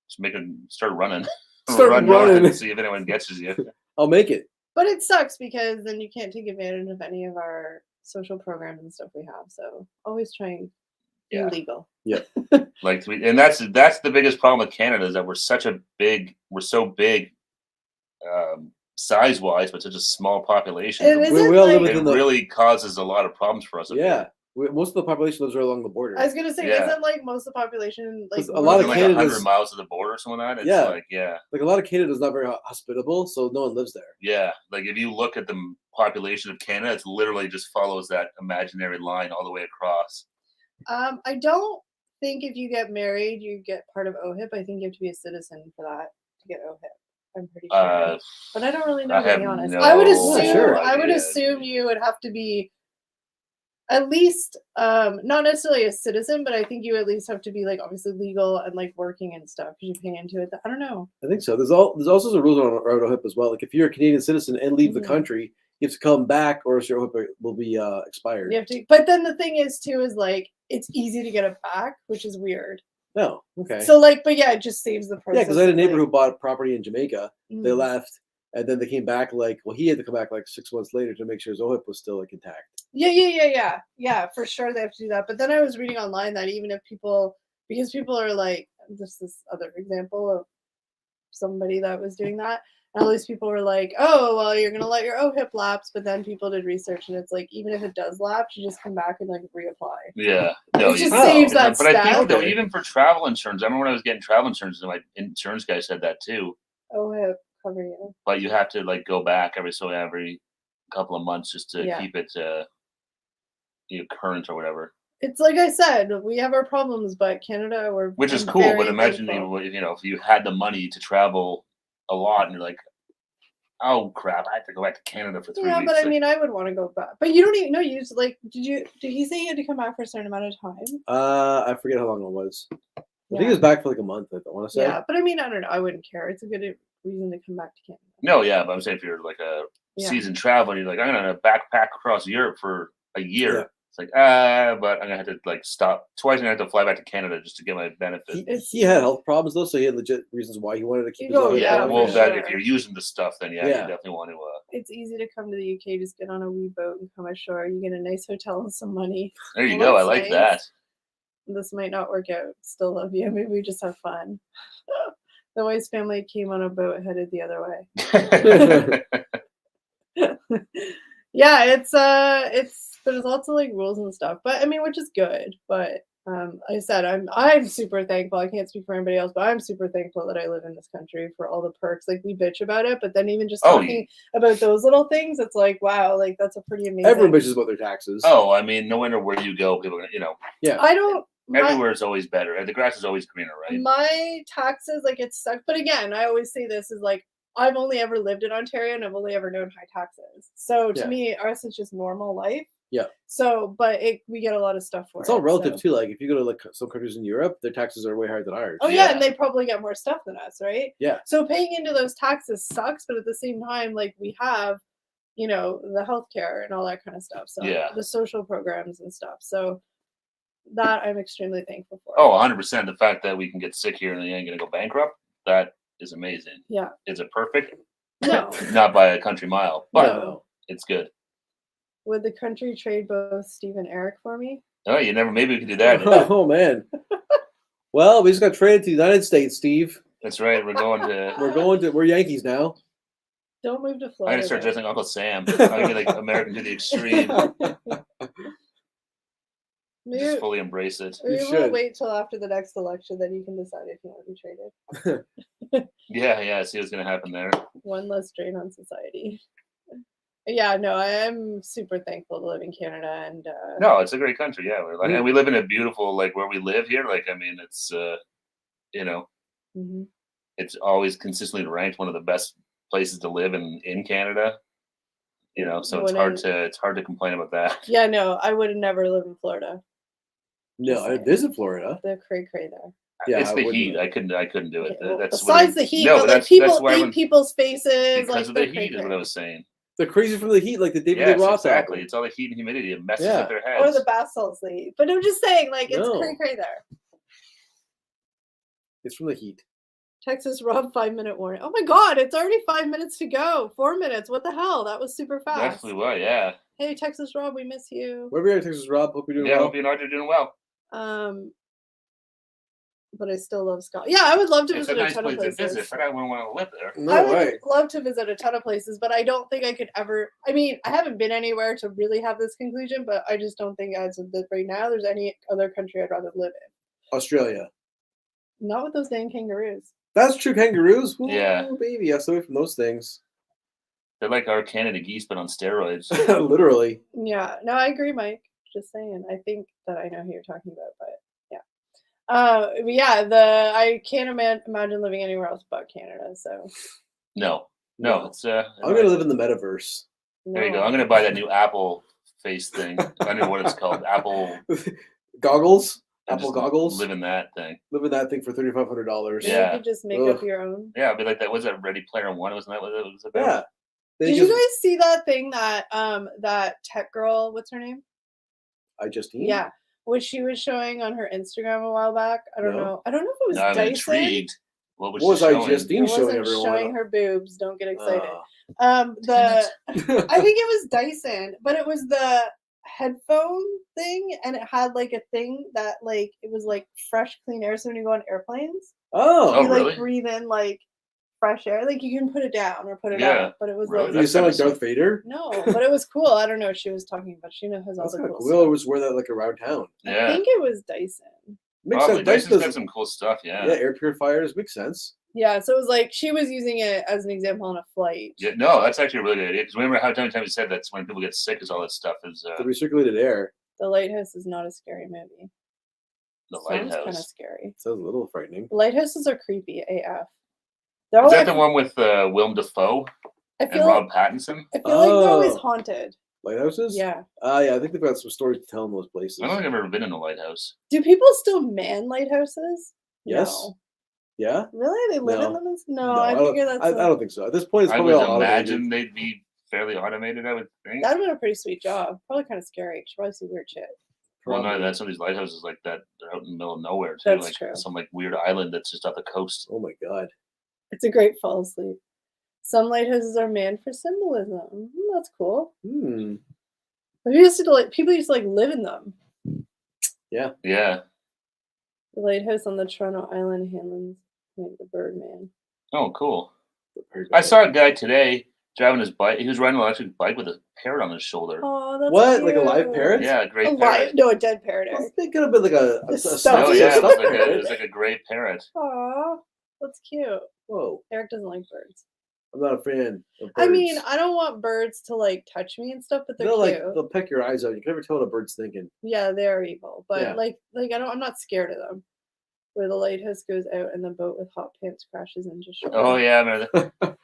just start running. Start Run north running. and see if anyone catches you. I'll make it. But it sucks because then you can't take advantage of any of our social programs and stuff we have. So always try and be Yeah. legal. Like and that's the biggest problem with Canada is that we're so big size wise, but such a small population. And We isn't all live like, within It really causes a lot of problems for us. up Yeah. here. Most of the population lives right along the border. I was gonna say, Yeah. isn't like most of the population like 'Cause a lot of Within like Canada's- 100 miles of the border or something like that. It's Yeah. like Like a lot of Canada's not very hospitable, so no one lives there. yeah. Like if you look at the population of Canada, it's literally just follows that imaginary line all the way across. I don't think if you get married you get part of OHIP. I think you have to be a citizen for that to get OHIP. I'm pretty sure. But I don't really know, I to have be honest. no I would assume sure I would idea, assume dude. you would have to be at least not necessarily a citizen, but I think you at least have to be like obviously legal and like working and stuff because you pay into it. I don't know. I think so. There's also some rules around OHIP as well. Like if you're a Canadian citizen and leave the Mhm. country, you have to come back or else your OHIP will be expired. You have to, but then the thing is too is like it's easy to get it back, which is weird. No, okay. So like, but yeah, it just saves the process. Yeah, because I had a of, neighbor like, who bought property in Jamaica. They mm. left, and then they came back. He had to come back like 6 months later to make sure his OHIP was still like intact. Yeah, for sure they have to do that. But then I was reading online that even if because people are like, this other example of somebody that was doing that, and all these people were like, oh, well, you're gonna let your OHIP lapse, but then people did research, and it's like, even if it does lapse, you just come back and like reapply. Yeah. No, It just Oh. saves that But I think step. though, even for travel insurance, I remember when I was getting travel insurance, and my insurance guy said that too. OHIP cover you. But you have to like go back every couple of months just to Yeah. keep it current or whatever. It's like I said, we have our problems, but Canada, Which is I'm cool, very but imagine thankful. if you had the money to travel a lot and you're like, oh crap, I have to go back to Canada for 3 Yeah, weeks. but I Like, mean, I would want to go back. But you don't even know. You just like, did he say you had to come back for a certain amount of time? I forget how long it was. I think Yeah. it was back for like a month. I want to say. Yeah, but I mean, I don't know. I wouldn't care. It's a good reason to come back to Canada. no, yeah, but I'm saying if you're like a Yeah. seasoned traveler, you're like, I'm gonna backpack across Europe for a year. Yeah. It's like, but I'm gonna have to like stop twice and I have to fly back to Canada just to get my benefit. He had health problems though, so he had legit reasons why he wanted to keep his Oh, OHIP yeah, going. well, for that sure. if you're using the stuff, then yeah, Yeah. you definitely want to. It's easy to come to the UK. Just get on a wee boat and come ashore. You get a nice hotel and some money. There you Well, go. I that's like nice. that. This might not work out. Still love you. Maybe we just have fun. The Weiss family came on a boat headed the other way. Yeah, it's there's lots of like rules and stuff, but I mean, which is good. But like I said, I'm super thankful. I can't speak for anybody else, but I'm super thankful that I live in this country for all the perks. Like we bitch about it, but then even just talking about those little things, it's like wow, like that's a pretty amazing. Everyone bitches about their taxes. Oh, I mean, no matter where you go, people are gonna, I don't Everywhere is always better. The grass is always greener, right? My taxes, like, it sucks. But again, I always say this is like, I've only ever lived in Ontario and I've only ever known high taxes. So to me, ours is just normal life. Yeah. So, but we get a lot of stuff for it. It's all relative so. too. Like if you go to like some countries in Europe, their taxes are way higher than ours. Oh yeah, and they probably get more stuff than us, right? Yeah. So paying into those taxes sucks, but at the same time, like we have, you know, the healthcare and all that kind of stuff. So the social programs and stuff. So that I'm extremely thankful for. Oh, 100%. The fact that we can get sick here and they ain't gonna go bankrupt, that is amazing. Yeah. Is it perfect? No. Not by a country mile, but No. it's good. Would the country trade both Steve and Eric for me? Oh, maybe we could do that. Oh man. Well, we just got traded to the United States, Steve. That's right. We're Yankees now. Don't move to I'm Florida. gonna start dressing Uncle Sam. I'm gonna be like American to the extreme. Just fully embrace it. Maybe we'll wait till after the next election, then you can decide if you want to be traded. Yeah. See what's gonna happen there. One less drain on society. Yeah, no, I am super thankful to live in Canada, and no, it's a great country. Yeah, and we live in a beautiful, like where we live here. Like, I mean, it's you know, it's always consistently ranked one of the best places to live in Canada. You know, so it's hard to complain about that. Yeah, no, I would never live in Florida. No, I visit Florida. The cray there. Yeah, it's the heat. I couldn't do it. Well, besides the heat, but like people eat people's faces. Because like of the heat is what I was saying. They're crazy from the heat, like the David Lee Roth exactly. album. It's all the heat and humidity. It messes with their heads. Or the bath salts they eat. But I'm just saying, like, it's cray there. It's from the heat. Texas Rob 5-minute warning. Oh my God, it's already 5 minutes to go. 4 minutes. What the hell? That was super fast. Definitely was, yeah. Hey, Texas Rob, we miss you. Where are you at, Texas Rob? Hope you're doing well. Yeah, hope you and Audrey are doing well. But I still love Scotland. Yeah, I would love to visit a ton of places. To visit, but I wouldn't want to live there. No, I would love to visit a ton of places, but I don't think I could ever. I mean, I haven't been anywhere to really have this conclusion, but I just don't think as of right now there's any other country I'd rather live in. Australia. Not with those dang kangaroos. That's true, kangaroos. Ooh, yeah, baby, I stay away from those things. They're like our Canada geese, but on steroids. Literally. Yeah, no, I agree, Mike. Just saying. I think that I know who you're talking about, but yeah. I can't imagine living anywhere else but Canada. So. No, it's. I'm gonna live in the metaverse. There you go. I'm gonna buy that new Apple face thing. I don't know what it's called. Apple goggles. Apple goggles. Live in that thing. Live in that thing for $3,500. Yeah. You could just make up your own. Yeah, I'd be like that. Was that Ready Player One? Wasn't that what it was about? Yeah. Did you guys see that thing that that tech girl? What's her name? Justine. Yeah, what she was showing on her Instagram a while back. I don't know. I don't know if it was I'm Dyson. Intrigued. What was Justine showing everyone? Showing her boobs. Don't get excited. I think it was Dyson, but it was the headphone thing, and it had like a thing that like it was like fresh, clean air. So when you go on airplanes, you really? like breathe in like fresh air. Like you can put it down or put it up, but it was really? like you sound like Darth Vader. No, but it was cool. I don't know what she was talking about. She knows all the cool stuff. We always wear that like around town. Yeah. I think it was Dyson. Makes sense. Dyson's got some cool stuff. Yeah. Yeah, air purifiers makes sense. Yeah, so it was like she was using it as an example on a flight. Yeah, no, that's actually a really good idea. Because remember how many times you said that's when people get sick is all that stuff is the recirculated air. The Lighthouse is not a scary movie. The Lighthouse. Sounds kind of scary. Sounds a little frightening. Lighthouses are creepy AF. Is that the one with Willem Dafoe and Rob Pattinson? I feel like they're always haunted. Lighthouses? Yeah. Yeah, I think they've got some stories to tell in those places. I don't think I've ever been in a lighthouse. Do people still man lighthouses? Yes. No. Yeah? Really? They live in them? No, I figure that's... I don't think so. At this point, it's probably all automated. I would imagine they'd be fairly automated, I would think. That would have been a pretty sweet job. Probably kind of scary. You should probably see weird shit. Well, no, that's some of these lighthouses like that. They're out in the middle of nowhere, too. That's like true. some like weird island that's just off the coast. Oh, my God. It's a great fall asleep. Some lighthouses are manned for symbolism. That's cool. People used to live in them. Yeah. Yeah. The lighthouse on the Toronto Island Hamlin's like the Birdman. Oh, cool. I saw a guy today driving his bike. He was riding an electric bike with a parrot on his shoulder. Oh, that's what? cute. Like a live parrot? Yeah, a gray parrot. No, a dead parrot. It could have been like a stuffed. Oh, yeah, it was like a gray parrot. Aw, that's cute. Whoa. Eric doesn't like birds. I'm not a fan of birds. I mean, I don't want birds to like touch me and stuff, but they're cute. They'll peck your eyes out. You can never tell what a bird's thinking. Yeah, they're evil, but Yeah. like I'm not scared of them. Where the lighthouse goes out and the boat with hot pants crashes into shore. Oh yeah, I remember that.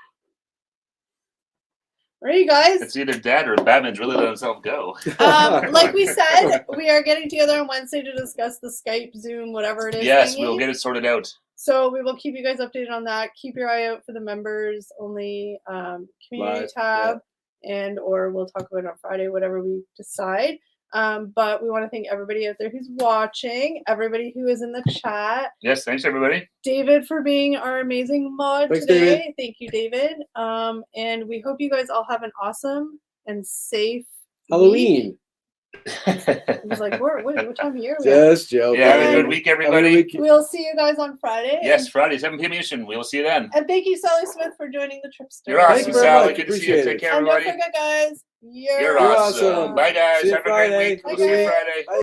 All right, you guys. It's either Dad or Batman's really let himself go. Like we said, we are getting together on Wednesday to discuss the Skype, Zoom, whatever it is. Yes, thingy. we'll get it sorted out. So we will keep you guys updated on that. Keep your eye out for the members only community Live, tab, and or we'll talk about it on Friday, whatever we decide. But we want to thank everybody out there who's watching, everybody who is in the chat. Yes, thanks everybody. David for being our amazing mod Thanks, today. David. Thank you, David. And we hope you guys all have an awesome and safe Halloween. week. It was like, what time of year are we at? Just joking. Yeah, have a good And week, Have a good everybody. week. We'll see you guys on Friday. Yes, Friday, 7 p.m. Eastern. We will see you then. And thank you, Sally Smith, for joining the Tripster. You're Thank awesome, you very Sally. much. Good to see you. Appreciate Take it. care, And don't everybody. forget, guys, you're You're awesome. Bye, guys. See you Have a great Friday. week. We'll see you Bye, Friday.